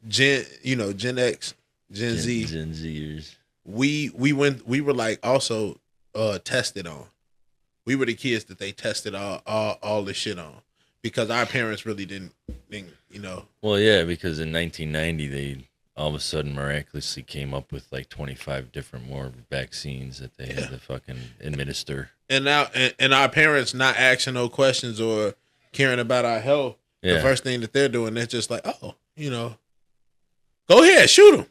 Gen X, Gen Z, Gen Zers. we were like also tested on. We were the kids that they tested all this shit on, because our parents really didn't. Well, yeah, because in 1990 they all of a sudden miraculously came up with like 25 different more vaccines that they had to fucking administer. And now, and our parents not asking no questions or caring about our health. Yeah. The first thing that they're doing, they're just like, oh, go ahead, shoot them.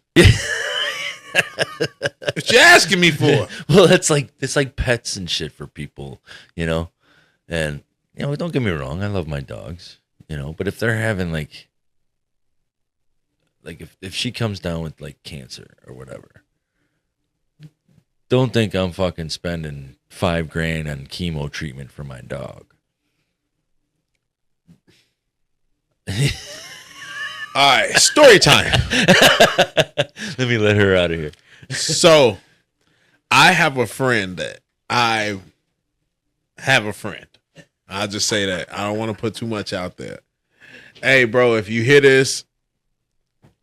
What you asking me for? Well, it's like pets and shit for people, and don't get me wrong, I love my dogs, but if they're having like if she comes down with like cancer or whatever, don't think I'm fucking spending $5,000 on chemo treatment for my dog. All right, story time. Let me let her out of here. So, I have a friend. I'll just say that. I don't want to put too much out there. Hey, bro, if you hear this,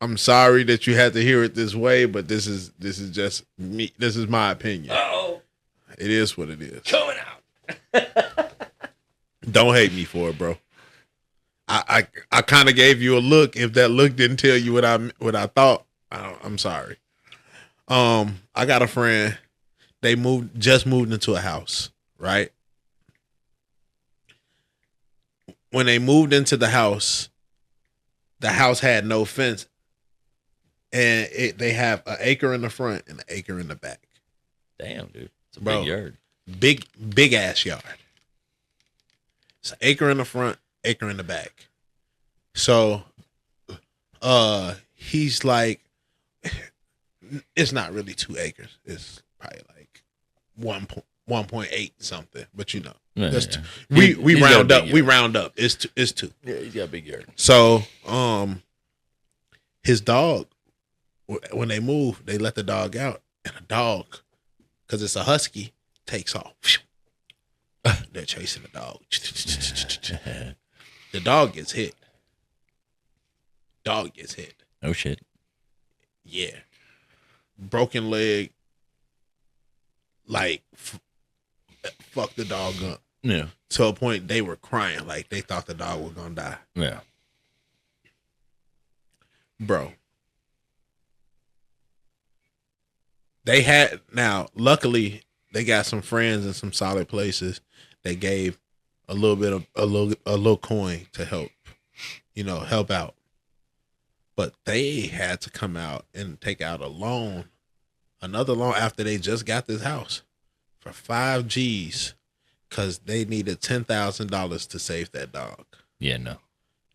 I'm sorry that you had to hear it this way, but this is just me. This is my opinion. Uh-oh. It is what it is. Coming out. Don't hate me for it, bro. I kind of gave you a look. If that look didn't tell you what I thought, I'm sorry. I got a friend. They just moved into a house, right? When they moved into the house had no fence, and they have an acre in the front and an acre in the back. Damn, dude, it's a Bro, big yard. Big ass yard. It's an acre in the front, acre in the back. So, he's like, it's not really 2 acres. It's probably like 1.8 something. But that's Yeah. we He's got a round big up. yard. We round up. It's 2. Yeah, he's got a big yard. So, his dog, when they move, they let the dog out, and a dog, because it's a husky, takes off. They're chasing the dog. The dog gets hit. Oh shit. Yeah. Broken leg. Like, fuck the dog up. Yeah. To a point they were crying, like they thought the dog was gonna die. Yeah. Bro. Luckily, they got some friends in some solid places. They gave a little coin to help out. But they had to come out and take out another loan after they just got this house for 5 G's, because they needed $10,000 to save that dog. Yeah, no.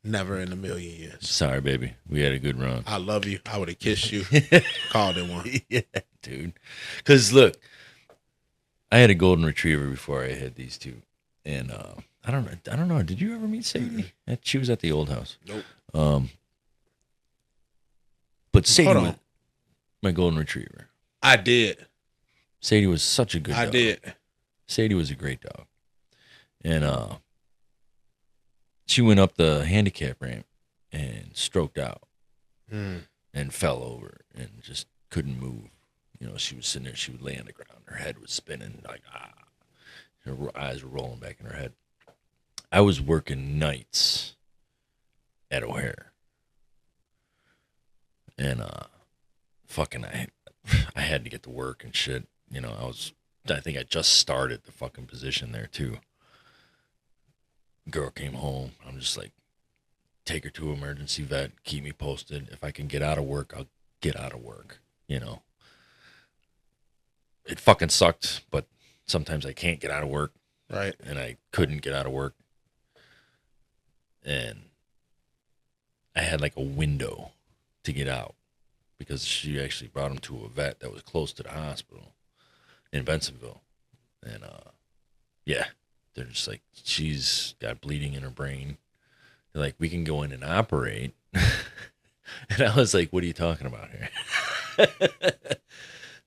Never in a million years. Sorry, baby. We had a good run. I love you. I would have kissed you. Called it one. Yeah, dude. Because look, I had a golden retriever before I had these two, and I don't know. Did you ever meet Sadie? She was at the old house. Nope. But Sadie, Hold on. was my golden retriever. I did. Sadie was such a good dog. I did. Sadie was a great dog. And she went up the handicap ramp and stroked out. and fell over and just couldn't move. You know, she was sitting there. She would lay on the ground. Her head was spinning like Her eyes were rolling back in her head. I was working nights at O'Hare, and fucking I had to get to work and shit. You know, I think I just started the fucking position there too. Girl came home. I'm just like, take her to emergency vet, keep me posted. If I can get out of work, I'll get out of work. You know, it fucking sucked, but sometimes I can't get out of work. Right. And I couldn't get out of work. And I had like a window to get out because she actually brought him to a vet that was close to the hospital in Bensonville. And yeah, they're just like, she's got bleeding in her brain. They're like, we can go in and operate. And I was like, what are you talking about here?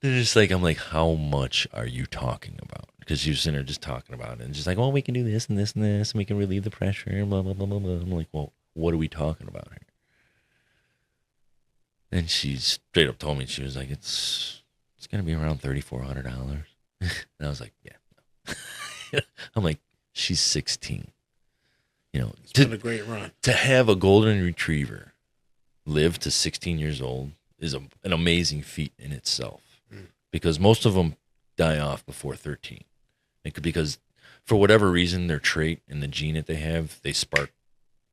They're just like, I'm like, how much are you talking about? Because she was sitting there just talking about it. And just like, well, we can do this and this and this, and we can relieve the pressure, and blah, blah, blah, blah, blah. I'm like, well, what are we talking about here? And she straight up told me, she was like, it's going to be around $3,400. And I was like, yeah. I'm like, she's 16. You know, It's been a great run. To have a golden retriever live to 16 years old is an amazing feat in itself. Because most of them die off before 13. Because for whatever reason, their trait and the gene that they have, they spark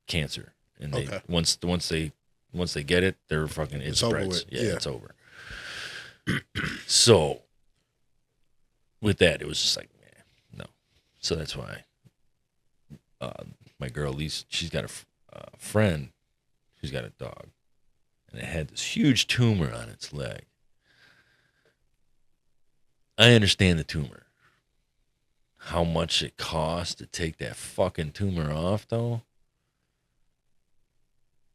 cancer. And they once they get it, they're fucking, it spreads. Yeah, it's over. So with that, it was just like, man, no. So that's why my girl, Lisa, she's got a friend who's got a dog. And it had this huge tumor on its leg. I understand the tumor. How much it costs to take that fucking tumor off, though.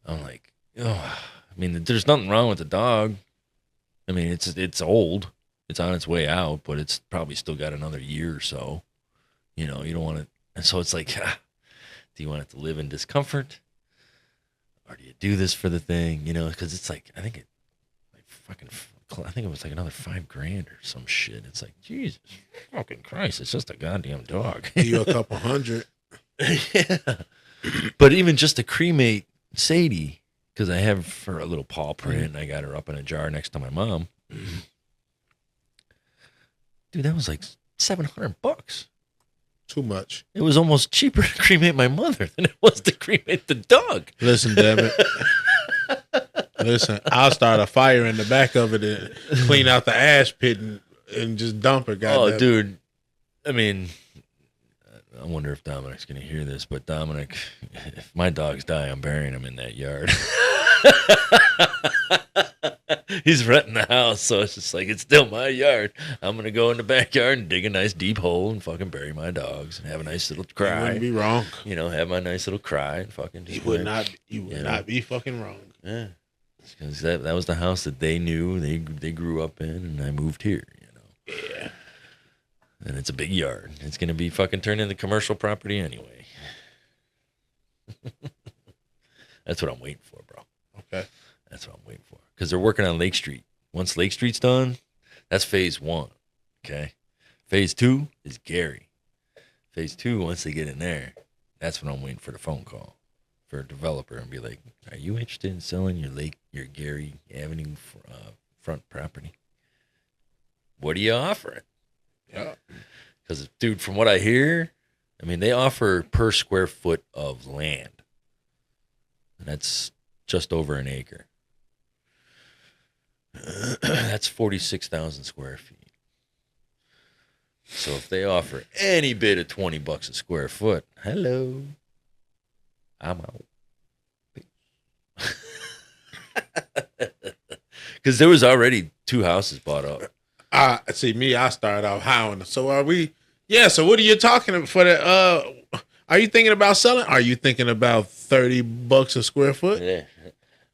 I'm like, oh, I mean, there's nothing wrong with the dog. I mean, it's old. It's on its way out, but it's probably still got another year or so. You know, you don't want to. And so it's like, do you want it to live in discomfort? Or do you do this for the thing? You know, because it's like, I think it was like another $5,000 or some shit. It's like, Jesus fucking Christ, it's just a goddamn dog. You a couple hundred. Yeah. But even just to cremate Sadie, because I have her a little paw print, and I got her up in a jar next to my mom. Dude, that was like $700. Too much. It was almost cheaper to cremate my mother than it was to cremate the dog. Listen, damn it. Listen, I'll start a fire in the back of it and clean out the ash pit and just dump it. Oh, dude. I mean, I wonder if Dominic's going to hear this, but Dominic, if my dogs die, I'm burying them in that yard. He's renting the house, so it's just like, it's still my yard. I'm going to go in the backyard and dig a nice deep hole and fucking bury my dogs and have a nice little cry. You wouldn't be wrong. You know, have my nice little cry and fucking just You would not be fucking wrong. Yeah. Because that was the house that they knew, they grew up in, and I moved here, you know. Yeah. And it's a big yard. It's going to be fucking turned into commercial property anyway. That's what I'm waiting for, bro. Okay. That's what I'm waiting for. Because they're working on Lake Street. Once Lake Street's done, that's phase 1. Okay. Phase 2 is Gary. Phase 2, once they get in there, that's when I'm waiting for the phone call for a developer and be like, are you interested in selling your Gary Avenue front property? What are you offering? Yeah. Because, dude, from what I hear, I mean, they offer per square foot of land. And that's just over an acre. That's 46,000 square feet. So if they offer any bit of $20 a square foot, hello, I'm out. Because there was already 2 houses bought up. See me, I started off howling. So are we? Yeah. So what are you talking about for the? Are you thinking about selling? Are you thinking about $30 a square foot? Yeah.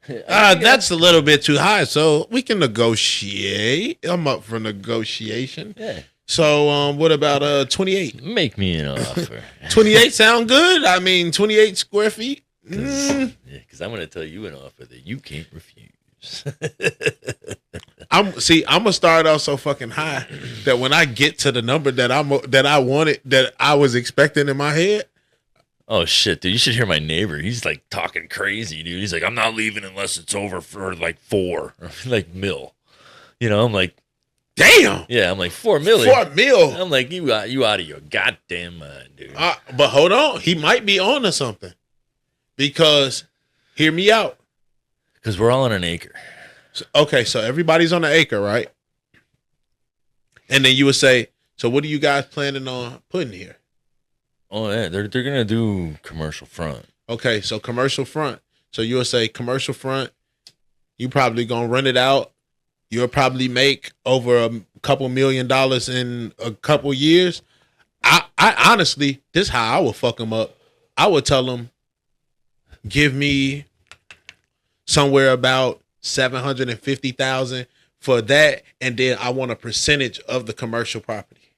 That's a little bit too high. So we can negotiate. I'm up for negotiation. Yeah. So what about 28? Make me an offer. 28 sound good? I mean, 28 square feet. Because I'm going to tell you an offer that you can't refuse. I'm gonna start off so fucking high that when I get to the number that I wanted, that I was expecting in my head. Oh shit, dude! You should hear my neighbor. He's like talking crazy, dude. He's like, "I'm not leaving unless it's over for like 4, like mil." You know, I'm like, Damn. yeah, I'm like 4 million. 4 mil. I'm like, you out of your goddamn mind, dude. But hold on, he might be on to something. Because, hear me out. Because we're all on an acre. Okay, so everybody's on an acre, right? And then you would say, so what are you guys planning on putting here? Oh yeah, they're gonna do commercial front. Okay, so commercial front. So you would say commercial front. You probably gonna rent it out. You'll probably make over a couple $1 million in a couple years. I honestly, this is how I would fuck them up. I would tell them, give me somewhere about 750,000 for that, and then I want a percentage of the commercial property.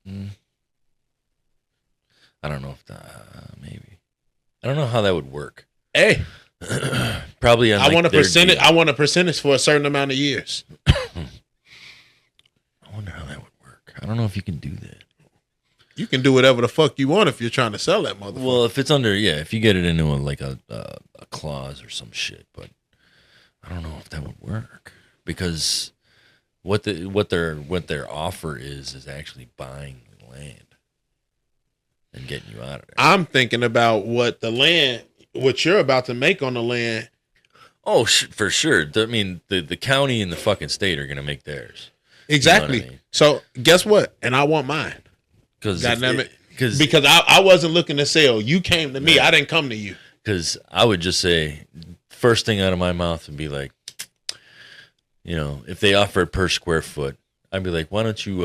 I don't know if maybe. I don't know how that would work. Hey, Probably on, I like, want a their percentage. deal. I want a percentage for a certain amount of years. I wonder how that would work. I don't know if you can do that. You can do whatever the fuck you want if you're trying to sell that motherfucker. Well, if it's under, if you get it into a clause or some shit, but I don't know if that would work because what their offer is actually buying the land and getting you out of there. I'm thinking about what you're about to make on the land. Oh, for sure. I mean, the county and the fucking state are gonna make theirs. Exactly. You know what I mean? So guess what? And I want mine. Because I wasn't looking to sell. You came to me. Yeah. I didn't come to you. Because I would just say, first thing out of my mouth would be like, if they offered per square foot, I'd be like, why don't you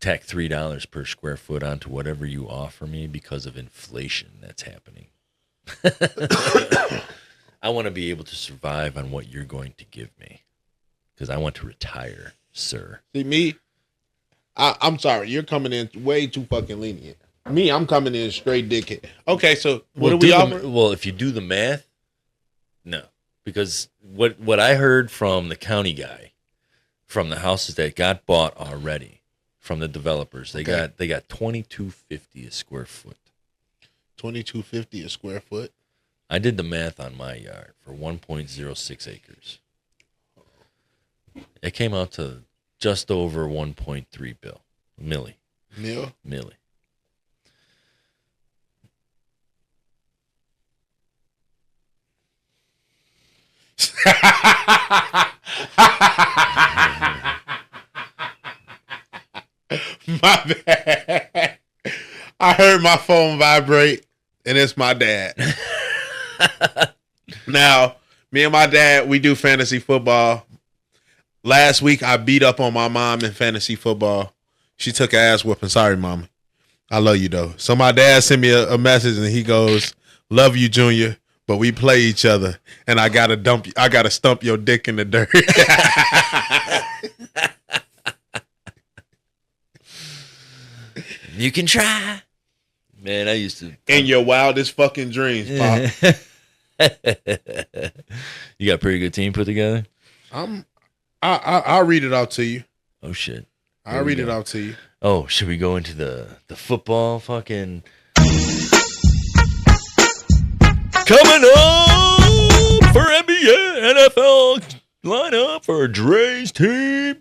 tack $3 per square foot onto whatever you offer me because of inflation that's happening. I want to be able to survive on what you're going to give me because I want to retire, sir. See, me, I'm sorry. You're coming in way too fucking lenient. Me, I'm coming in straight dickhead. Okay, so what do we offer? Well, if you do the math, no. Because what I heard from the county guy, from the houses that got bought already, from the developers, they got $22.50 a square foot. $22.50 a square foot. I did the math on my yard for 1.06 acres. It came out to just over 1.3 milli. Milli. My bad. I heard my phone vibrate, and it's my dad. Now, me and my dad, we do fantasy football. Last week, I beat up on my mom in fantasy football. She took an ass whooping. Sorry, mama. I love you, though. So my dad sent me a message, and he goes, "Love you, Junior, but we play each other, and I gotta stump your dick in the dirt." You can try. Man, I used to. In your wildest fucking dreams, Pop. You got a pretty good team put together? I'll read it out to you. Oh, shit. I'll read it out to you. Oh, should we go into the football fucking... Coming up for NBA, NFL lineup for Dre's team.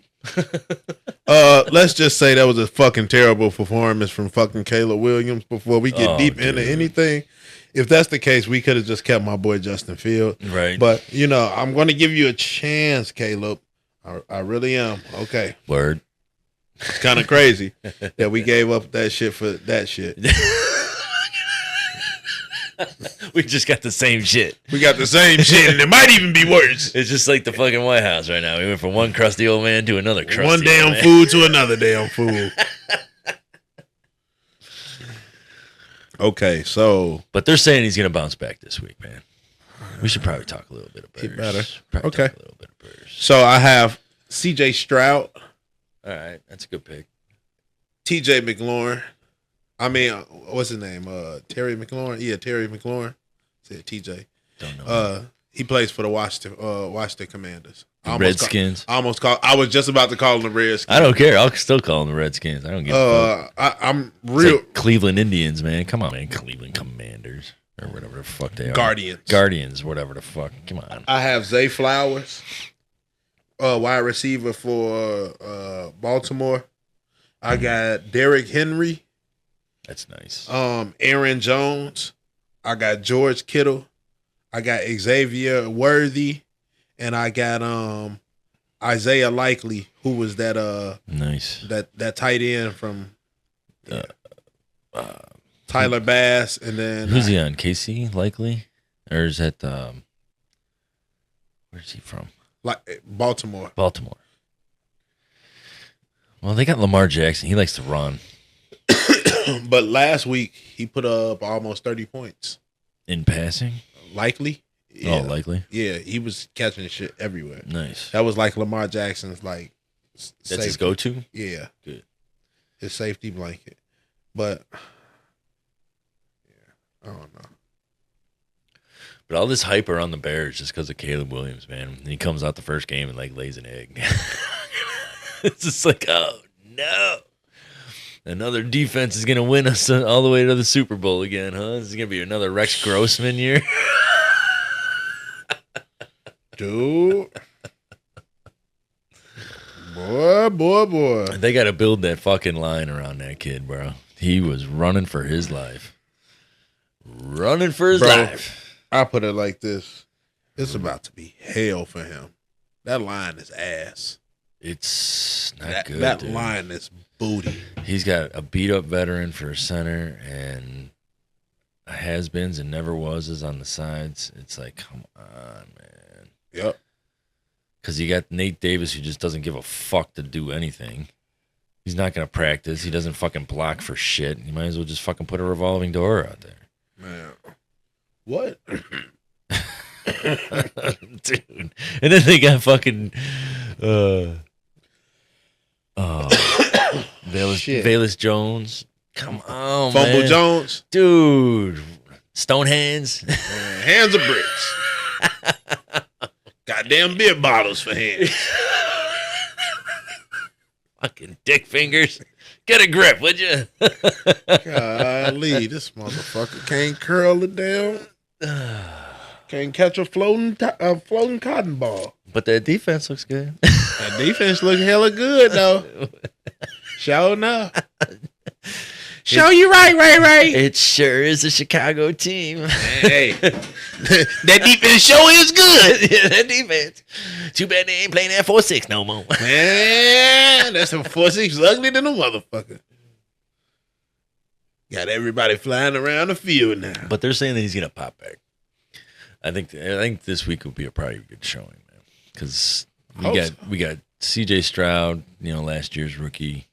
Let's just say that was a fucking terrible performance from fucking Caleb Williams before we get deep into anything. If that's the case, we could have just kept my boy Justin Fields. Right. But, I'm going to give you a chance, Caleb. I really am. Okay. Word. It's kind of crazy that we gave up that shit for that shit. We just got the same shit. We got the same shit, and it might even be worse. It's just like the fucking White House right now. We went from one crusty old man to another crusty One damn old man. fool to another damn fool. Okay, so. But they're saying he's going to bounce back this week, man. We should probably talk a little bit of Bears. He better. Probably Okay. talk a little bit of Bears. So I have C.J. Stroud. All right. That's a good pick. T.J. McLaurin. I mean, what's his name? Terry McLaurin. Yeah, Terry McLaurin. Said T.J. Don't know. He plays for the Washington Commanders. Redskins. I was just about to call them the Redskins. I don't care. I'll still call them the Redskins. I don't give a fuck. I'm It's real like Cleveland Indians, man. Come on, man. Cleveland Commanders or whatever the fuck they are. Guardians, whatever the fuck. Come on. I have Zay Flowers, wide receiver for Baltimore. I got Derrick Henry. That's nice. Aaron Jones. I got George Kittle. I got Xavier Worthy, and I got Isaiah Likely, who was that Nice. that tight end from Tyler Bass, and then Who's he on? KC likely, or is that where's he from? like Baltimore. Baltimore. Well, they got Lamar Jackson. He likes to run But last week he put up almost 30 points. in passing. Likely, Oh, likely. yeah, he was catching shit everywhere. Nice. That was like Lamar Jackson's like That's safety. his go-to. Yeah, Good. his safety blanket. But yeah, I don't know. But all this hype around the Bears just because of Caleb Williams, man. And he comes out the first game and like lays an egg. It's just like, oh no. Another defense is going to win us all the way to the Super Bowl again, huh? This is going to be another Rex Grossman year. Dude. Boy. They got to build that fucking line around that kid, bro. He was running for his life. Running for his Bro, life. I put it like this. It's about to be hell for him. That line is ass. It's not good, That dude. line is booty. He's got a beat-up veteran for a center and a has-beens and never was on the sides. It's like, come on, man. Yep. Because you got Nate Davis who just doesn't give a fuck to do anything. He's not going to practice. He doesn't fucking block for shit. You might as well just fucking put a revolving door out there. Man. What? Dude. And then they got fucking Valus Jones. Come on, Fumble man. Jones. Dude. Stone hands. Man, hands of bricks. Goddamn beer bottles for hands. Fucking dick fingers. Get a grip, would you? Golly, this motherfucker can't curl it down. Can't catch a floating cotton ball. But that defense looks good. That defense look hella good though. Show enough. Show you right. It sure is a Chicago team. Hey, that defense show is good. Yeah, that defense. Too bad they ain't playing that 4-6 no more. Man, that's a 4-6 ugly than a motherfucker. Got everybody flying around the field now. But they're saying that he's gonna pop back. I think this week will be probably a good showing, man. Because we got C.J. Stroud, last year's rookie.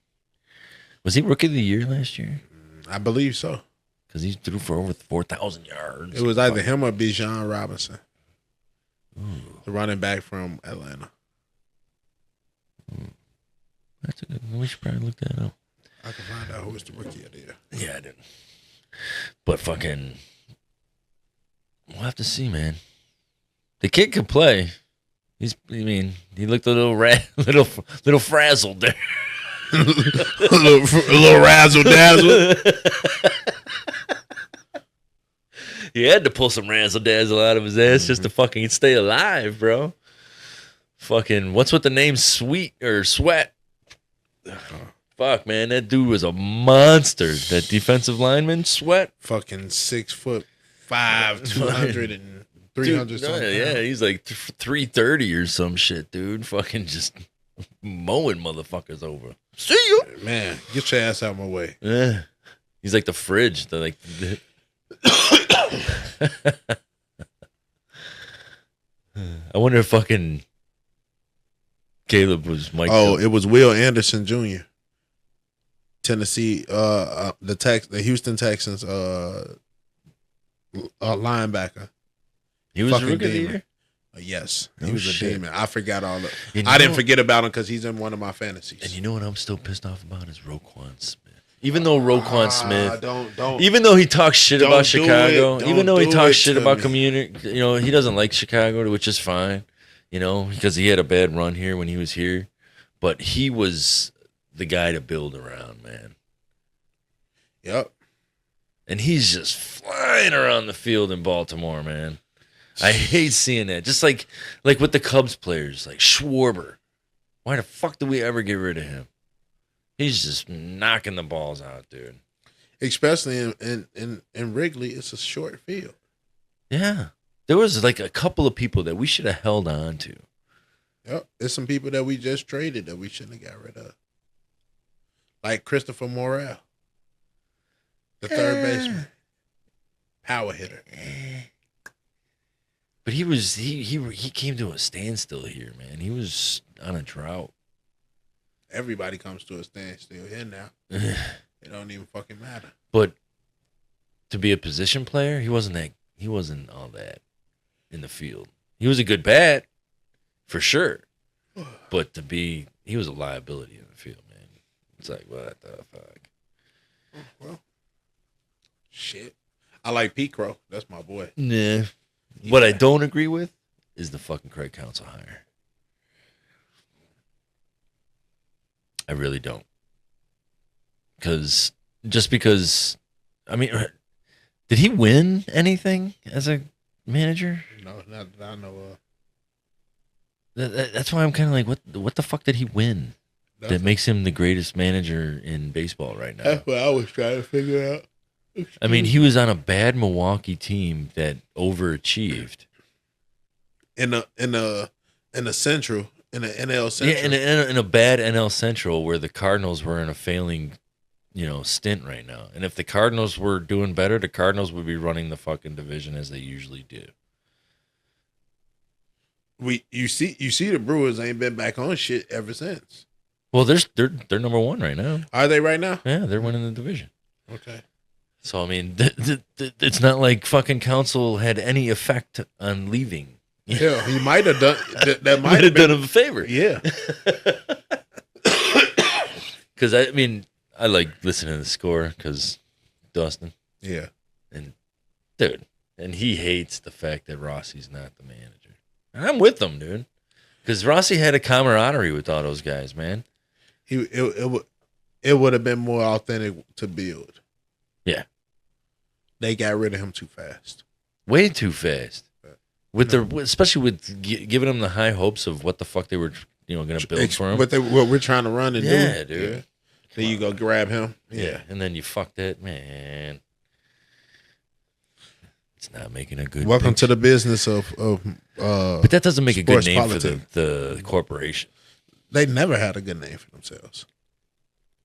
Was he rookie of the year last year? I believe so. Because he threw for over 4,000 yards. It was either him or Bijan Robinson, the running back from Atlanta. That's a good one. We should probably look that up. I can find out who was the rookie of the year. Yeah, I didn't. But fucking, we'll have to see, man. The kid can play. He looked a little frazzled there. a little razzle dazzle. He had to pull some razzle dazzle out of his ass just to fucking stay alive, bro. Fucking, what's with the name Sweet or Sweat? Fuck, man, that dude was a monster. That defensive lineman, Sweat. Fucking 6'5", 200 and 300 Dude, something. yeah, he's like 330 or some shit, dude. Fucking just mowing motherfuckers over. See you, Man, get your ass out of my way. yeah. He's like the fridge. I wonder if fucking Caleb was Mike. Oh, it was Will Anderson Jr. Tennessee, the Houston Texans linebacker. he was fucking rookie of the demon. year. Yes, Oh, he was shit. a demon. I forgot all of. You I didn't know- forget about him because he's in one of my fantasies. And you know what I'm still pissed off about is Roquan Smith. Even though Roquan Smith, don't. even though he talks shit Don't about do Chicago, it. Don't even though he do talks it shit to about me. community, he doesn't like Chicago, which is fine, because he had a bad run here when he was here. But he was the guy to build around, man. Yep. And he's just flying around the field in Baltimore, man. I hate seeing that. Just like with the Cubs players, like Schwarber. Why the fuck did we ever get rid of him? He's just knocking the balls out, dude. Especially in Wrigley, it's a short field. Yeah. There was like a couple of people that we should have held on to. Yep. There's some people that we just traded that we shouldn't have got rid of. Like Christopher Morel, the third baseman. Power hitter. But he came to a standstill here, man. He was on a drought. Everybody comes to a standstill here now. It don't even fucking matter. But to be a position player, he wasn't all that in the field. He was a good bat, for sure. But he was a liability in the field, man. It's like, what the fuck? Well, shit. I like Pete Crow. That's my boy. Nah. What I don't agree with is the fucking Craig Counsell hire. I really don't. Because, I mean, did he win anything as a manager? No, not that I know of. That's why I'm kind of like, what the fuck did he win that makes him the greatest manager in baseball right now? That's what I was trying to figure out. I mean, he was on a bad Milwaukee team that overachieved. In the Central, in the NL Central. Yeah, in a bad NL Central where the Cardinals were in a failing, stint right now. And if the Cardinals were doing better, the Cardinals would be running the fucking division as they usually do. You see the Brewers ain't been back on shit ever since. Well, they're number one right now. Are they right now? Yeah, they're winning the division. Okay. So I mean, it's not like fucking Counsell had any effect on leaving. Hell, he might have done that. Might have done him a favor. Yeah. Because I mean, I like listening to the score because Dustin. Yeah. And dude, and he hates the fact that Rossi's not the manager. And I'm with him, dude. Because Rossi had a camaraderie with all those guys, man. It would have been more authentic to build. Yeah. They got rid of him too fast. Way too fast. Especially with giving them the high hopes of what the fuck they were, going to build for him. What we're trying to run and do. Yeah, dude. Yeah. Then you go grab him. Yeah. And then you fucked it, man. It's not making a good. Welcome to the business of but that doesn't make a good name politics. for the corporation. They never had a good name for themselves.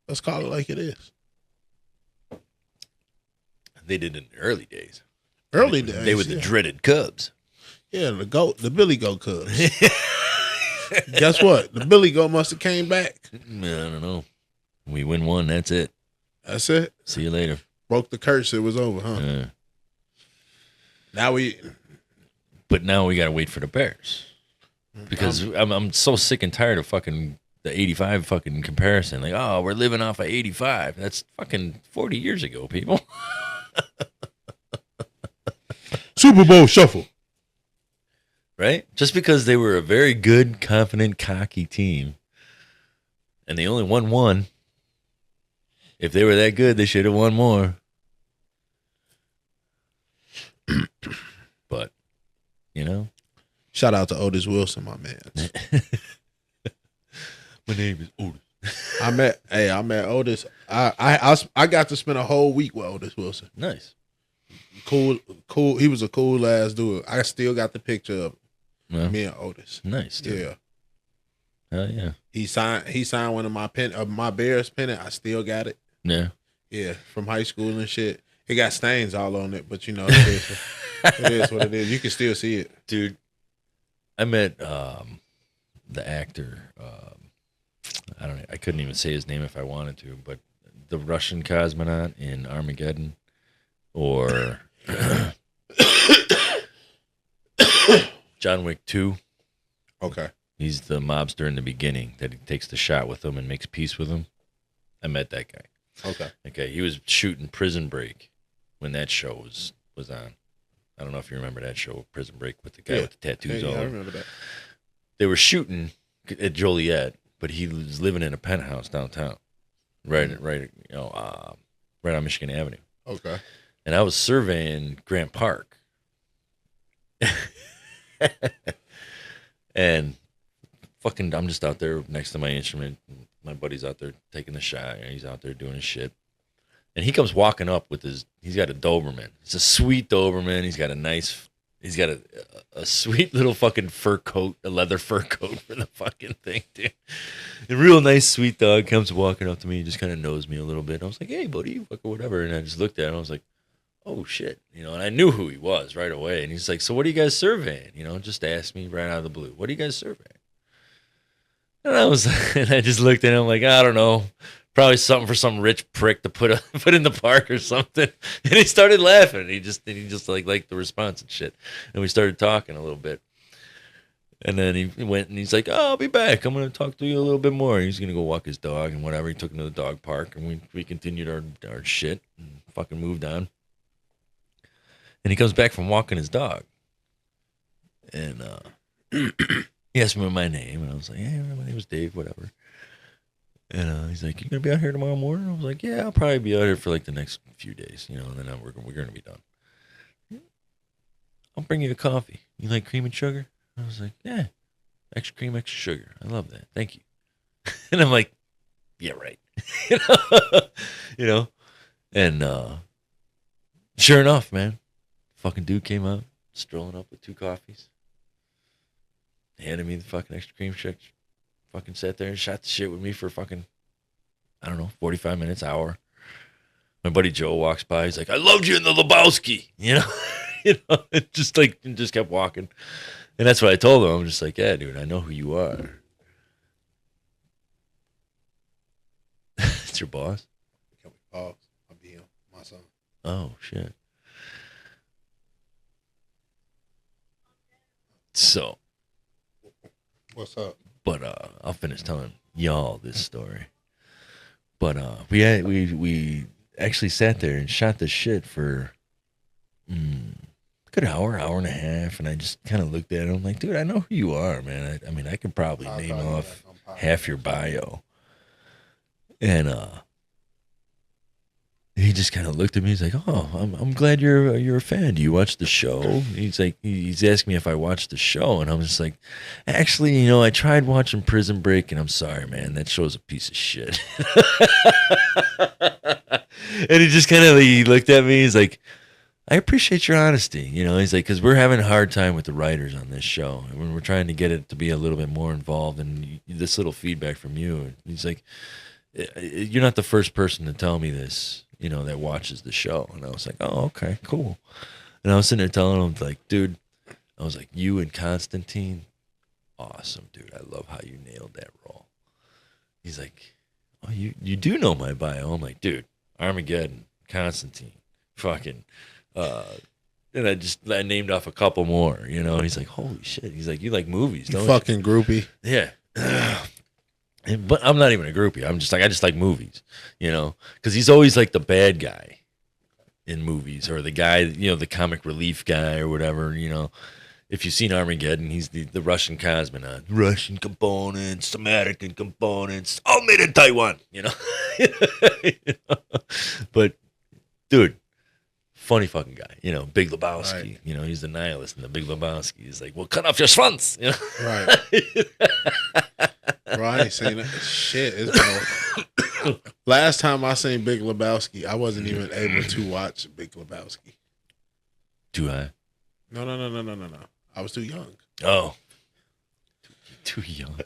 Let's call it like it is. They did in the early days. Early days. They were the dreaded Cubs. Yeah, the Billy Goat Cubs. Guess what? The Billy Goat must have came back. I don't know. We win one, that's it. That's it. See you later. Broke the curse. It was over, huh? But now we gotta wait for the Bears because I'm so sick and tired of fucking the 85 fucking comparison. Like, oh, we're living off of 85. That's fucking 40 years ago, people. Super Bowl shuffle. Right? Just because they were a very good, confident, cocky team and they only won one. If they were that good, they should have won more. But, Shout out to Otis Wilson, my man. My name is Otis. I met Otis. I got to spend a whole week with Otis Wilson. Nice. Cool. He was a cool ass dude. I still got the picture of me and Otis. Nice, dude. Yeah. Hell yeah. He signed one of my Bears pennant. I still got it. Yeah. Yeah, from high school and shit. It got stains all on it, but it is what it is. You can still see it. Dude, I met the actor. I couldn't even say his name if I wanted to, but the Russian cosmonaut in Armageddon, or John Wick 2. Okay. He's the mobster in the beginning that he takes the shot with him and makes peace with him. I met that guy. Okay. Okay, he was shooting Prison Break when that show was on. I don't know if you remember that show, Prison Break, with the guy with the tattoos all I over. remember that. They were shooting at Joliet, but he was living in a penthouse downtown, right on Michigan Avenue. Okay. And I was surveying Grant Park. And fucking, I'm just out there next to my instrument. My buddy's out there taking the shot. And he's out there doing his shit. And he comes walking up with he's got a Doberman. It's a sweet Doberman. He's got a sweet little fucking fur coat, a leather fur coat for the fucking thing, dude. A real nice, sweet dog comes walking up to me, just kind of knows me a little bit. I was like, hey, buddy, fucking whatever. And I just looked at him. I was like, oh, shit. And I knew who he was right away. And he's like, so what are you guys surveying? Just asked me right out of the blue. What are you guys surveying? And I just looked at him like, I don't know. Probably something for some rich prick to put in the park or something. And he started laughing. He just liked the response and shit. And we started talking a little bit. And then he went and he's like, oh, I'll be back. I'm going to talk to you a little bit more. He's going to go walk his dog and whatever. He took him to the dog park and we continued our shit and fucking moved on. And he comes back from walking his dog. And he asked me my name. And I was like, yeah, my name is Dave, whatever. And he's like, you going to be out here tomorrow morning? I was like, yeah, I'll probably be out here for like the next few days, and then we're going to be done. I'll bring you a coffee. You like cream and sugar? I was like, yeah, extra cream, extra sugar. I love that. Thank you. And I'm like, yeah, right. And sure enough, man, fucking dude came out, strolling up with 2 coffees, handed me the fucking extra cream sugar. Fucking sat there and shot the shit with me for fucking, I don't know, 45 minutes, hour. My buddy Joe walks by. He's like, I loved you in the Lebowski. It just kept walking. And that's what I told him. I'm just like, yeah, dude, I know who you are. It's your boss? Can we pause? I'll be him, my son. Oh, shit. So. What's up? But I'll finish telling y'all this story. But we actually sat there and shot the shit for a good hour and a half, and I just kind of looked at him like, dude, I know who you are, man. I mean, I could probably name off half your bio. And he just kind of looked at me. He's like, oh, I'm glad you're a fan. Do you watch the show? He's like, he's asking me if I watched the show. And I'm just like, actually, I tried watching Prison Break, and I'm sorry, man. That show's a piece of shit. And he just kind of he looked at me. He's like, I appreciate your honesty. He's like, because we're having a hard time with the writers on this show. And when we're trying to get it to be a little bit more involved, and this little feedback from you. And he's like, you're not the first person to tell me this, that watches the show. And I was like, oh, okay, cool. And I was sitting there telling him, like, dude, I was like, you and Constantine, awesome, dude. I love how you nailed that role. He's like, oh, you do know my bio. I'm like, dude, Armageddon, Constantine, fucking, and I named off a couple more, He's like, holy shit. He's like, you like movies, don't you? Fucking groupie. Yeah. But I'm not even a groupie. I'm just like, I just like movies, because he's always like the bad guy in movies, or the guy, the comic relief guy or whatever, If you've seen Armageddon, he's the Russian cosmonaut. Russian components, American components, all made in Taiwan, But, dude, funny fucking guy, Big Lebowski, right. He's the nihilist in the Big Lebowski. He's like, well, cut off your schwanz, Right. Bro, I ain't seen that shit. It's been last time I seen Big Lebowski, I wasn't even able to watch Big Lebowski. Too high? No. I was too young. Oh. Too young.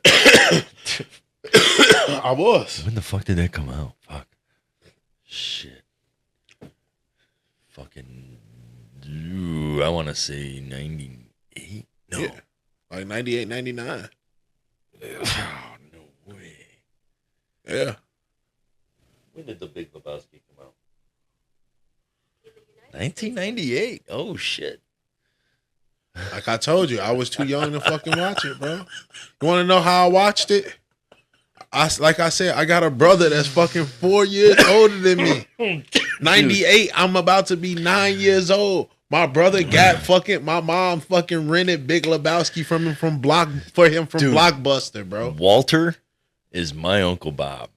I was. When the fuck did that come out? Fuck. Shit. Fucking. I want to say 98? No. Yeah. Like 98, 99. Oh, no way. Yeah. When did The Big Lebowski come out? 1998. Oh, shit. Like I told you, I was too young to fucking watch it, bro. You want to know how I watched it? like I said, I got a brother that's fucking 4 years older than me. 98. I'm about to be 9 years old. My brother got fucking. My mom fucking rented Big Lebowski from him from Blockbuster, bro. Walter is my Uncle Bob.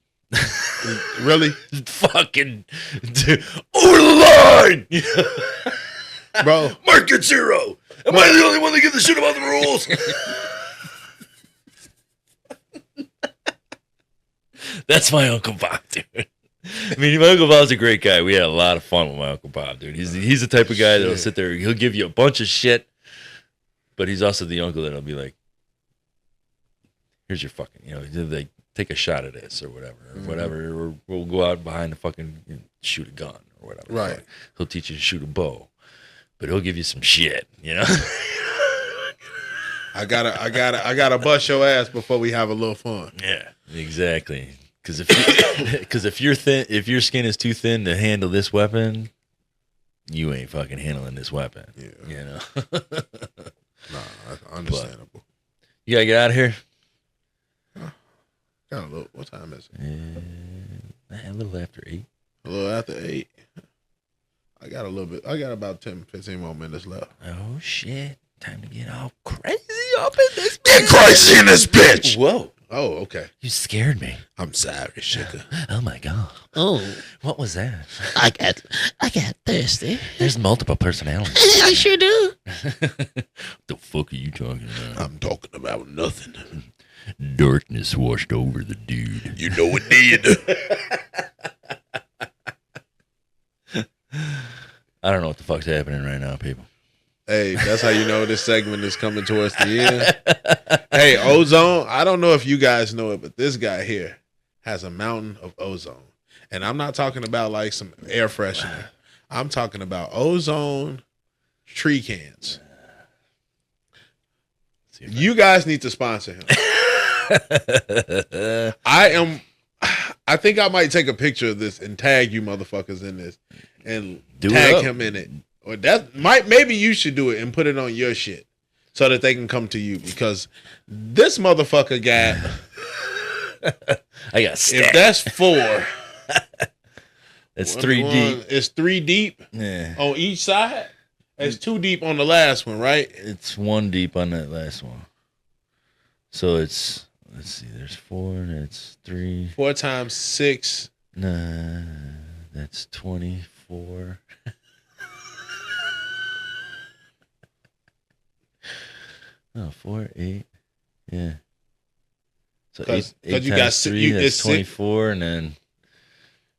Really? Fucking dude, over the line, Bro. Market zero. Am I the only one that gives a shit about the rules? That's my Uncle Bob, dude. I mean, my Uncle Bob's a great guy. We had a lot of fun with my Uncle Bob, dude. He's the type of guy that'll sit there. He'll give you a bunch of shit, but he's also the uncle that'll be like, "Here's your fucking, like take a shot at this or whatever, or we'll go out behind the fucking shoot a gun or whatever." Right. He'll teach you to shoot a bow, but he'll give you some shit, I gotta bust your ass before we have a little fun. Yeah, exactly. Because if your skin is too thin to handle this weapon, you ain't fucking handling this weapon. Yeah. Nah, That's understandable. You gotta get out of here. Got a little. What time is it? A little after 8. A little after 8. I got a little bit. I got about 10, 15 more minutes left. Oh shit! Time to get all crazy up in this bitch. Get crazy in this bitch. Whoa! Oh, okay. You scared me. I'm sorry, sugar. Oh my god. Oh, What was that? I got thirsty. There's multiple personalities. I sure do. The fuck are you talking about? I'm talking about nothing. Darkness washed over the dude. You know it did. I don't know what the fuck's happening right now, people. Hey, that's how you know this segment is coming towards the end. Hey, ozone. I don't know if you guys know it, but this guy here has a mountain of ozone. And I'm not talking about like some air freshener. I'm talking about ozone tree cans. You guys need to sponsor him. I think I might take a picture of this and tag you motherfuckers in this and tag him in it. Or maybe you should do it and put it on your shit so that they can come to you, because this motherfucker got I got stacked. if that's 4, It's 3 deep. It's 3 deep Yeah. on each side. It's 2 deep on the last one, right? It's 1 deep on that last one. So it's, let's see, there's 4 and it's 3. 4 times 6. Nah, that's 24. Oh, 4, 8. Yeah. So 'Cause 8 you times got 3, that's it's 24, and then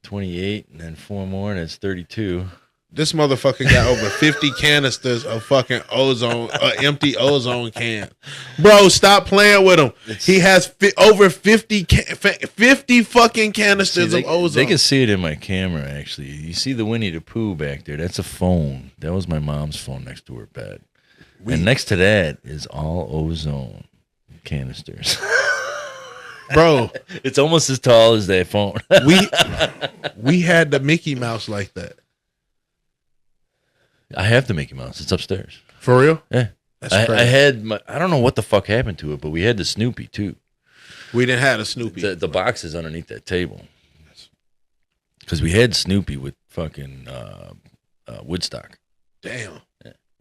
28, and then 4 more, and that's 32. This motherfucker got over 50 canisters of fucking ozone, empty ozone can. Bro, stop playing with him. He has over 50 fucking canisters See, of ozone. They can see it in my camera, actually. You see the Winnie the Pooh back there? That's a phone. That was my mom's phone next to her bed. And next to that is all ozone canisters. Bro, It's almost as tall as that phone. we had the Mickey Mouse like that. I have the Mickey Mouse. It's upstairs. For real? Yeah. That's I crazy. had I don't know what the fuck happened to it, but we had the Snoopy too. We didn't have a Snoopy. The box is underneath that table. Because we had Snoopy with fucking Woodstock. Damn.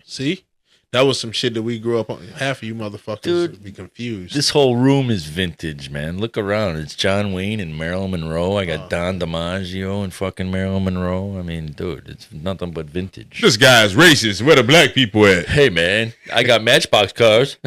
See? That was some shit that we grew up on. Half of you motherfuckers Dude, would be confused. This whole room is vintage, man. Look around. It's John Wayne and Marilyn Monroe. I got Don DiMaggio and fucking Marilyn Monroe. I mean, dude, it's nothing but vintage. This guy's racist. Where the black people at? Hey, man, I got Matchbox cars.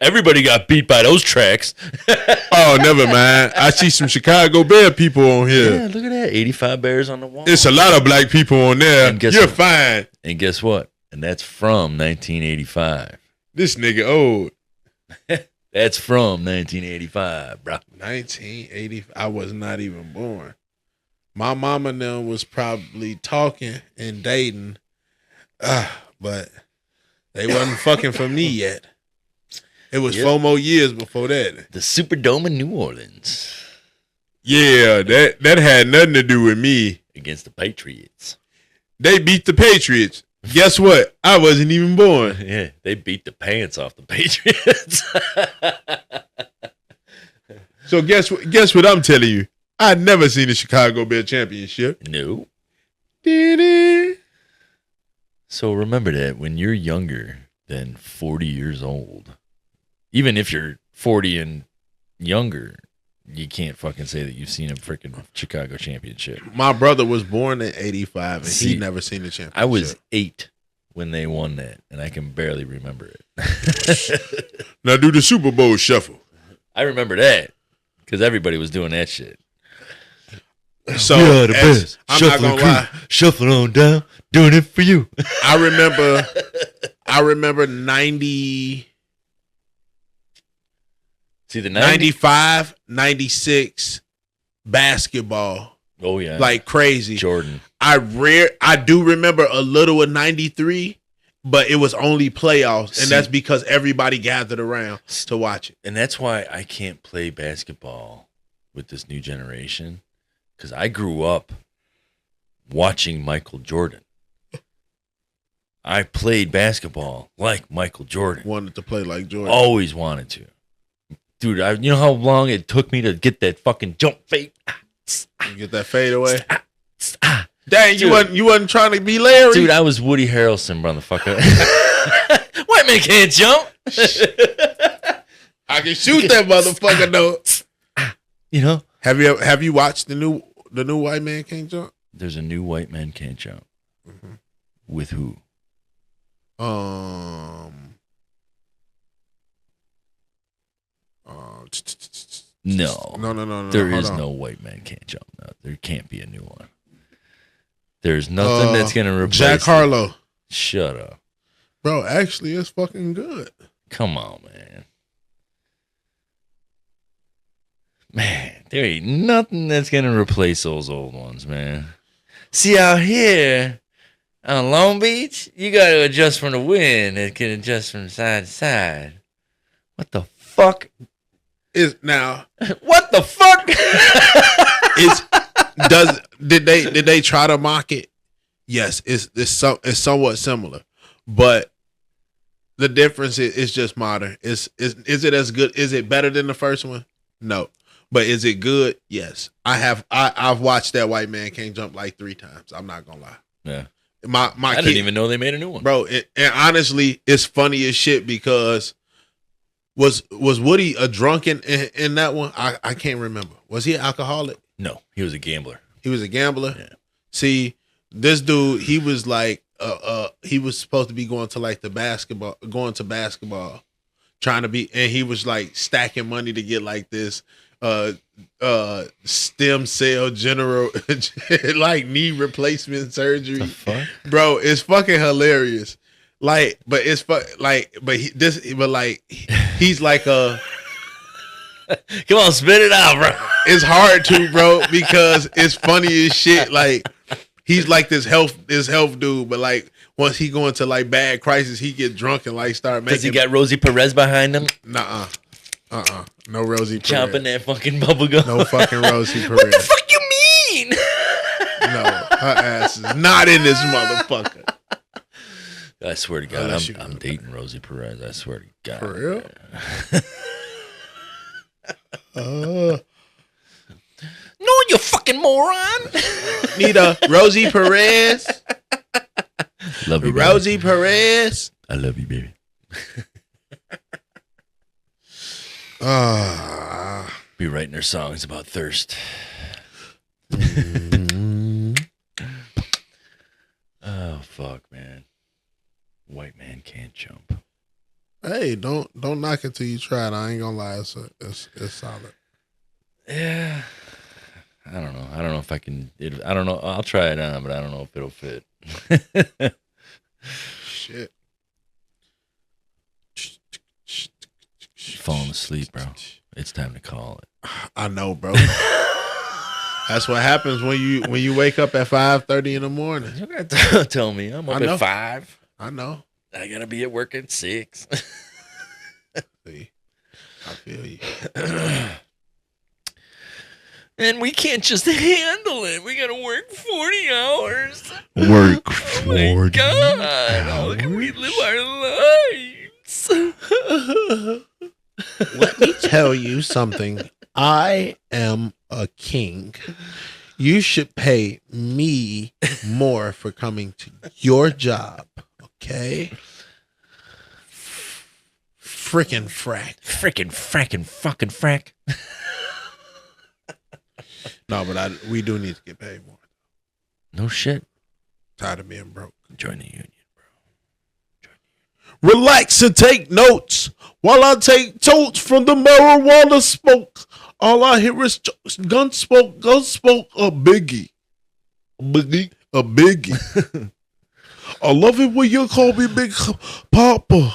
Everybody got beat by those tracks. Oh, never mind. I see some Chicago Bear people on here. Yeah, look at that. 85 bears on the wall. It's a lot of black people on there. And guess You're what? fine. And guess what? And that's from 1985. This nigga old. That's from 1985, bro. 1980. I was not even born. My mama and them was probably talking and dating, but they wasn't fucking for me yet. It was 4 more years before that. The Superdome in New Orleans Yeah, that had nothing to do with me. against the Patriots. They beat the Patriots. Guess what? I wasn't even born. Yeah, they beat the pants off the Patriots. So guess what I'm telling you? I'd never seen the Chicago Bear championship. No. Did So remember that when you're younger than 40 years old, even if you're 40 and younger, you can't fucking say that you've seen a freaking Chicago championship. My brother was born in 85 and See, he never seen the championship. I was 8 when they won that, and I can barely remember it. Now do the Super Bowl shuffle. I remember that because everybody was doing that shit. So We are the best. I'm not Shuffling gonna lie. crew. Shuffle on down, doing it for you. I remember 90, See the 95, 96 basketball Oh yeah, like crazy. Jordan. I do remember a little of 93, but it was only playoffs, and See- that's because everybody gathered around to watch it. And that's why I can't play basketball with this new generation, because I grew up watching Michael Jordan. I played basketball like Michael Jordan. Wanted to play like Jordan. Always wanted to. Dude, you know how long it took me to get that fucking jump fake? You get that fade away. Ah. Dang, Dude. you wasn't trying to be Larry. Dude, I was Woody Harrelson, motherfucker. White man can't jump. I can shoot that motherfucker though. You know? Have you watched the new White Man Can't Jump? There's a new White Man Can't Jump. With who? No. No. There hold is on. no White Man Can't Jump. No, there can't be a new one. There's nothing that's going to replace Jack it. Harlow. Shut up. Bro, actually, it's fucking good. Come on, man. Man, there ain't nothing that's going to replace those old ones, man. See, out here on Long Beach, you got to adjust from the wind. It can adjust from side to side. What the fuck? Is now What the fuck? did they try to mock it? Yes, it's somewhat similar, but the difference is just modern. Is it as good? Is it better than the first one? No, but is it good? Yes, I've watched that White Man Can't Jump like 3 times. I'm not gonna lie. Yeah. My I didn't even know they made a new one. bro. And honestly, it's funny as shit because was Woody a drunken in that one? I can't remember. Was he an alcoholic? No, he was a gambler. He was a gambler. Yeah. See, this dude, he was like, he was supposed to be going to basketball, trying to be, and he was like stacking money to get like this, stem cell general, like knee replacement surgery. The fuck? Bro, it's fucking hilarious. Like, but it's he's like a. Come on, spit it out, bro. It's hard to, bro, because it's funny as shit. Like, he's like this health dude, but like once he go into like bad crisis, he get drunk and like start making. Because he got Rosie Perez behind him, no Rosie Perez. chomping that fucking bubble gum. No fucking Rosie Perez. What the fuck you mean? No, her ass is not in this motherfucker. I swear to God, Unless you- I'm dating Rosie Perez. I swear to God. For real? No, you fucking moron. Need a Rosie Perez. Love you, baby. Rosie Perez. I love you, baby. Be writing their songs about thirst. Oh fuck, man. White man can't jump. Hey, don't knock it till you try it. I ain't gonna lie, it's solid. Yeah. I don't know. I don't know if I can. I don't know. I'll try it on, but I don't know if it'll fit. Shit. Falling asleep, bro. It's time to call it. I know, bro. That's what happens when you wake up at 5:30 in the morning. You gotta tell me. I'm up I know. at 5. I know. I gotta be at work at 6. See, I feel you. And we can't just handle it. We gotta work 40 hours. Work Oh my God. How can we live our lives? Let me tell you something. I am a king. You should pay me more for coming to your job, okay? Frickin' frack. Frickin' frackin' fucking frack. No, but we do need to get paid more. No shit. Tired of being broke. Join the union. Relax and take notes while I take totes from the marijuana smoke. All I hear is gun smoke, a biggie. A biggie. I love it when you call me Big Papa.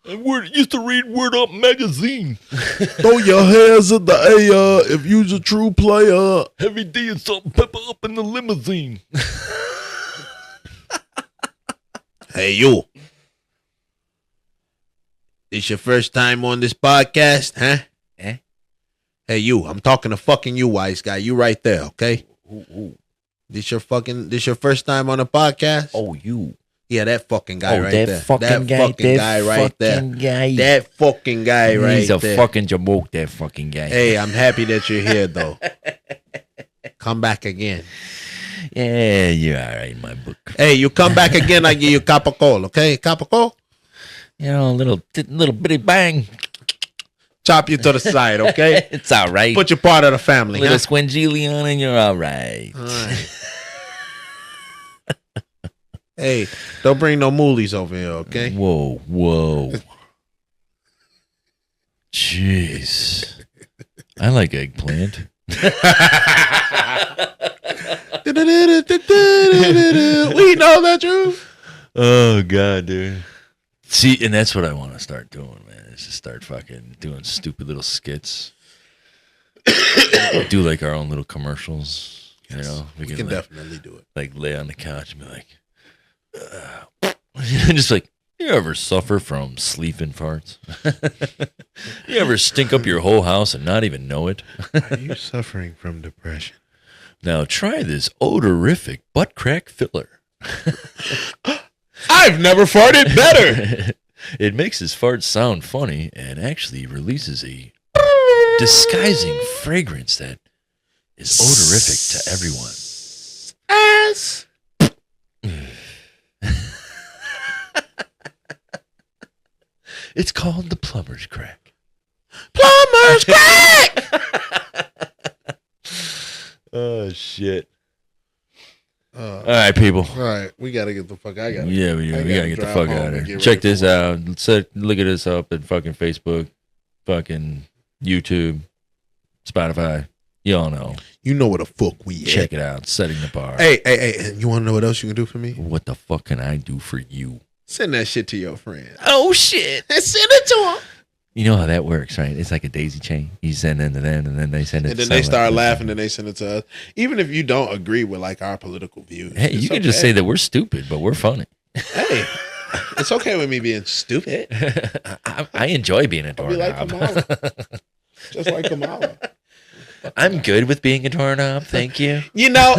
I used to read Word Up magazine. Throw your hands in the air if you's a true player. Heavy D and salt and pepper up in the limousine. Hey, you. This your first time on this podcast, huh? Eh? Hey, you. I'm talking to fucking you, wise guy. You right there, okay? This your first time on a podcast? Oh, you. Yeah, that fucking guy right there. Fucking that guy right there. That fucking guy right He's a there. fucking jamoke, that fucking guy. Hey, I'm happy that you're here, though. Come back again. Yeah, you're all right in my book. Hey, you come back again, I give you a cup of coal, okay? Cup of coal? You know, a little bitty bang. Chop you to the side, okay? It's all right. Put your part of the family, little huh? squingili on and you're all right. All right. Hey, don't bring no moolies over here, okay? Whoa. Jeez. I like eggplant. We know that you. Oh, God, dude. See, and that's what I want to start doing, man. Is just start fucking doing stupid little skits. Do like our own little commercials. You know, We can definitely do it. like lay on the couch and be like, just like, you ever suffer from sleeping farts? You ever stink up your whole house and not even know it? Are you suffering from depression? Now try this odorific butt crack filler. I've never farted better. It makes his farts sound funny and actually releases a disguising fragrance that is odorific to everyone. Ass. It's called the plumber's crack. Plumber's crack. Oh, shit. All right, people. All right, we gotta get the fuck. Yeah, we gotta get the drive fuck home out and of get here. ready Check this for out. Look at us up at fucking Facebook, fucking YouTube, Spotify. You all know. You know what the fuck we at. Check it out. Setting the bar. Hey, and you want to know what else you can do for me? What the fuck can I do for you? Send that shit to your friend. Oh, shit. And send it to them. You know how that works, right? It's like a daisy chain. You send it to them, and then they send it And to then they start someone. laughing and they send it to us. Even if you don't agree with like our political views. Hey, you can just say that we're stupid, but we're funny. Hey, it's okay with me being stupid. I enjoy being a I'll be like doorknob. Kamala. Just like Kamala. I'm good with being a doorknob. Thank you. You know,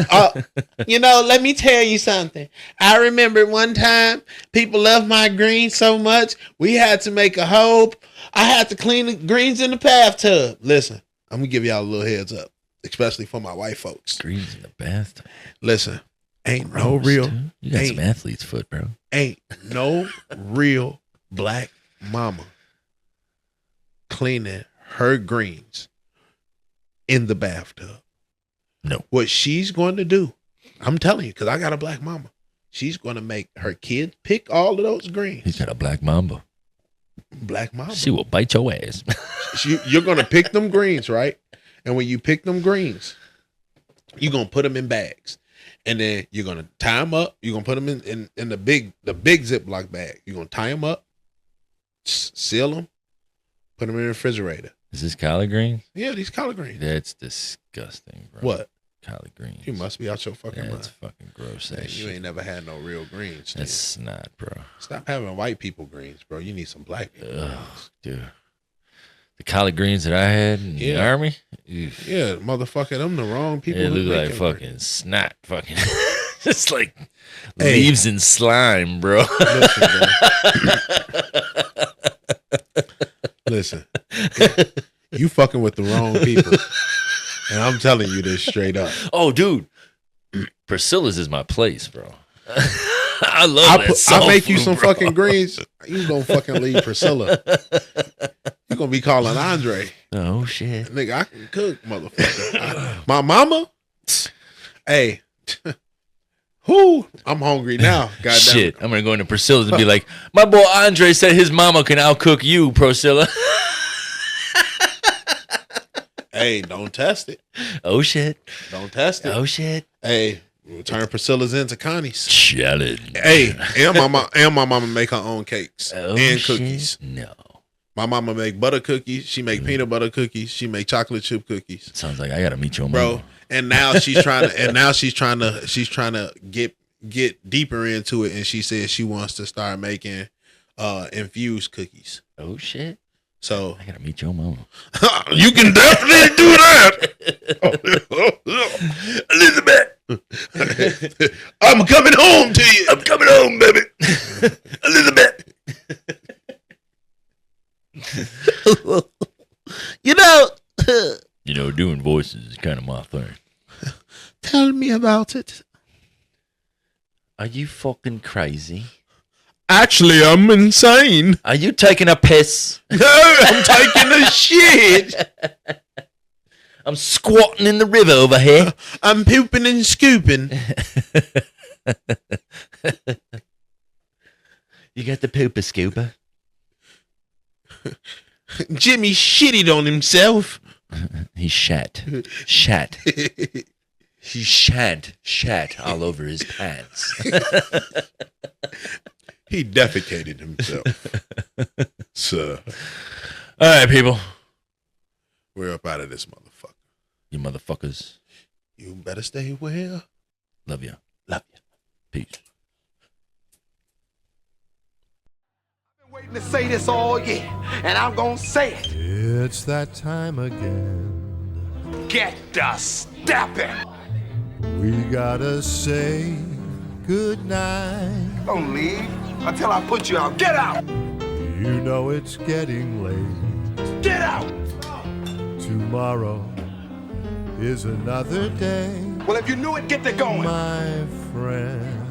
let me tell you something. I remember one time people loved my greens so much, we had to make a hole. I had to clean the greens in the bathtub. Listen, I'm going to give y'all a little heads up, especially for my white folks. Greens in the bathtub. Listen, ain't no real, You got ain't, some athlete's foot, bro. ain't no real black mama cleaning her greens in the bathtub. No. What she's going to do, I'm telling you, because I got a black mama, she's going to make her kid pick all of those greens. He's got a black mamba. Black mama. She will bite your ass. You're going to pick them greens, right? And when you pick them greens, you're going to put them in bags. And then you're going to tie them up. You're going to put them in the big Ziploc bag. You're going to tie them up, seal them, put them in the refrigerator. Is this collard greens? Yeah, these collard greens. That's disgusting, bro. What? Collard greens. You must be out your fucking That's mind. fucking gross. Man, That you shit. ain't never had no real greens. Dude. That's not, bro. Stop having white people greens, bro. You need some black people. Ugh, greens. dude. The collard greens that I had in the Yeah. army. Oof. Yeah, motherfucker, them the wrong people. It who looked like making fucking snot. Fucking. It's like Hey. leaves and slime, bro. Listen, you fucking with the wrong people, and I'm telling you this straight up. Oh, dude. Priscilla's is my place, bro. I love that soul I make you food, some bro. fucking greens. You gonna fucking leave Priscilla. You gonna be calling Andre. Oh, shit. Nigga, I can cook, motherfucker. My mama? Hey. Who? I'm hungry now. Goddamn. Shit. I'm going to go into Priscilla's and be like, my boy Andre said his mama can outcook you, Priscilla. Hey, don't test it. Oh, shit. Don't test it. Oh, shit. Hey, we'll turn Priscilla's into Connie's. Challenge. Hey, and my mama make her own cakes Oh, and shit. cookies. No. My mama make butter cookies. She make peanut butter cookies. She make chocolate chip cookies. Sounds like I got to meet your Bro, mama. and now she's trying to get deeper into it, and she says she wants to start making infused cookies. Oh, shit. So I got to meet your mama. you can definitely do that. Elizabeth, I'm coming home to you. I'm coming home, baby. Elizabeth. You know, You know, doing voices is kind of my thing. tell me about it. Are you fucking crazy? Actually, I'm insane. Are you taking a piss? No, I'm taking a shit. I'm squatting in the river over here. I'm pooping and scooping. You got the pooper scooper? Jimmy shitted on himself. He shat. Shat. He shat all over his pants. He defecated himself. So, All right, people. we're up out of this motherfucker. You motherfuckers. You better stay well. Love you. Love you. Peace. Waiting to say this all year, and I'm gonna say it. It's that time again. Get the stepping. We gotta say goodnight. Don't leave until I put you out. Get out! You know it's getting late. Get out! Tomorrow is another day, Well, if you knew it, get to going. my friend.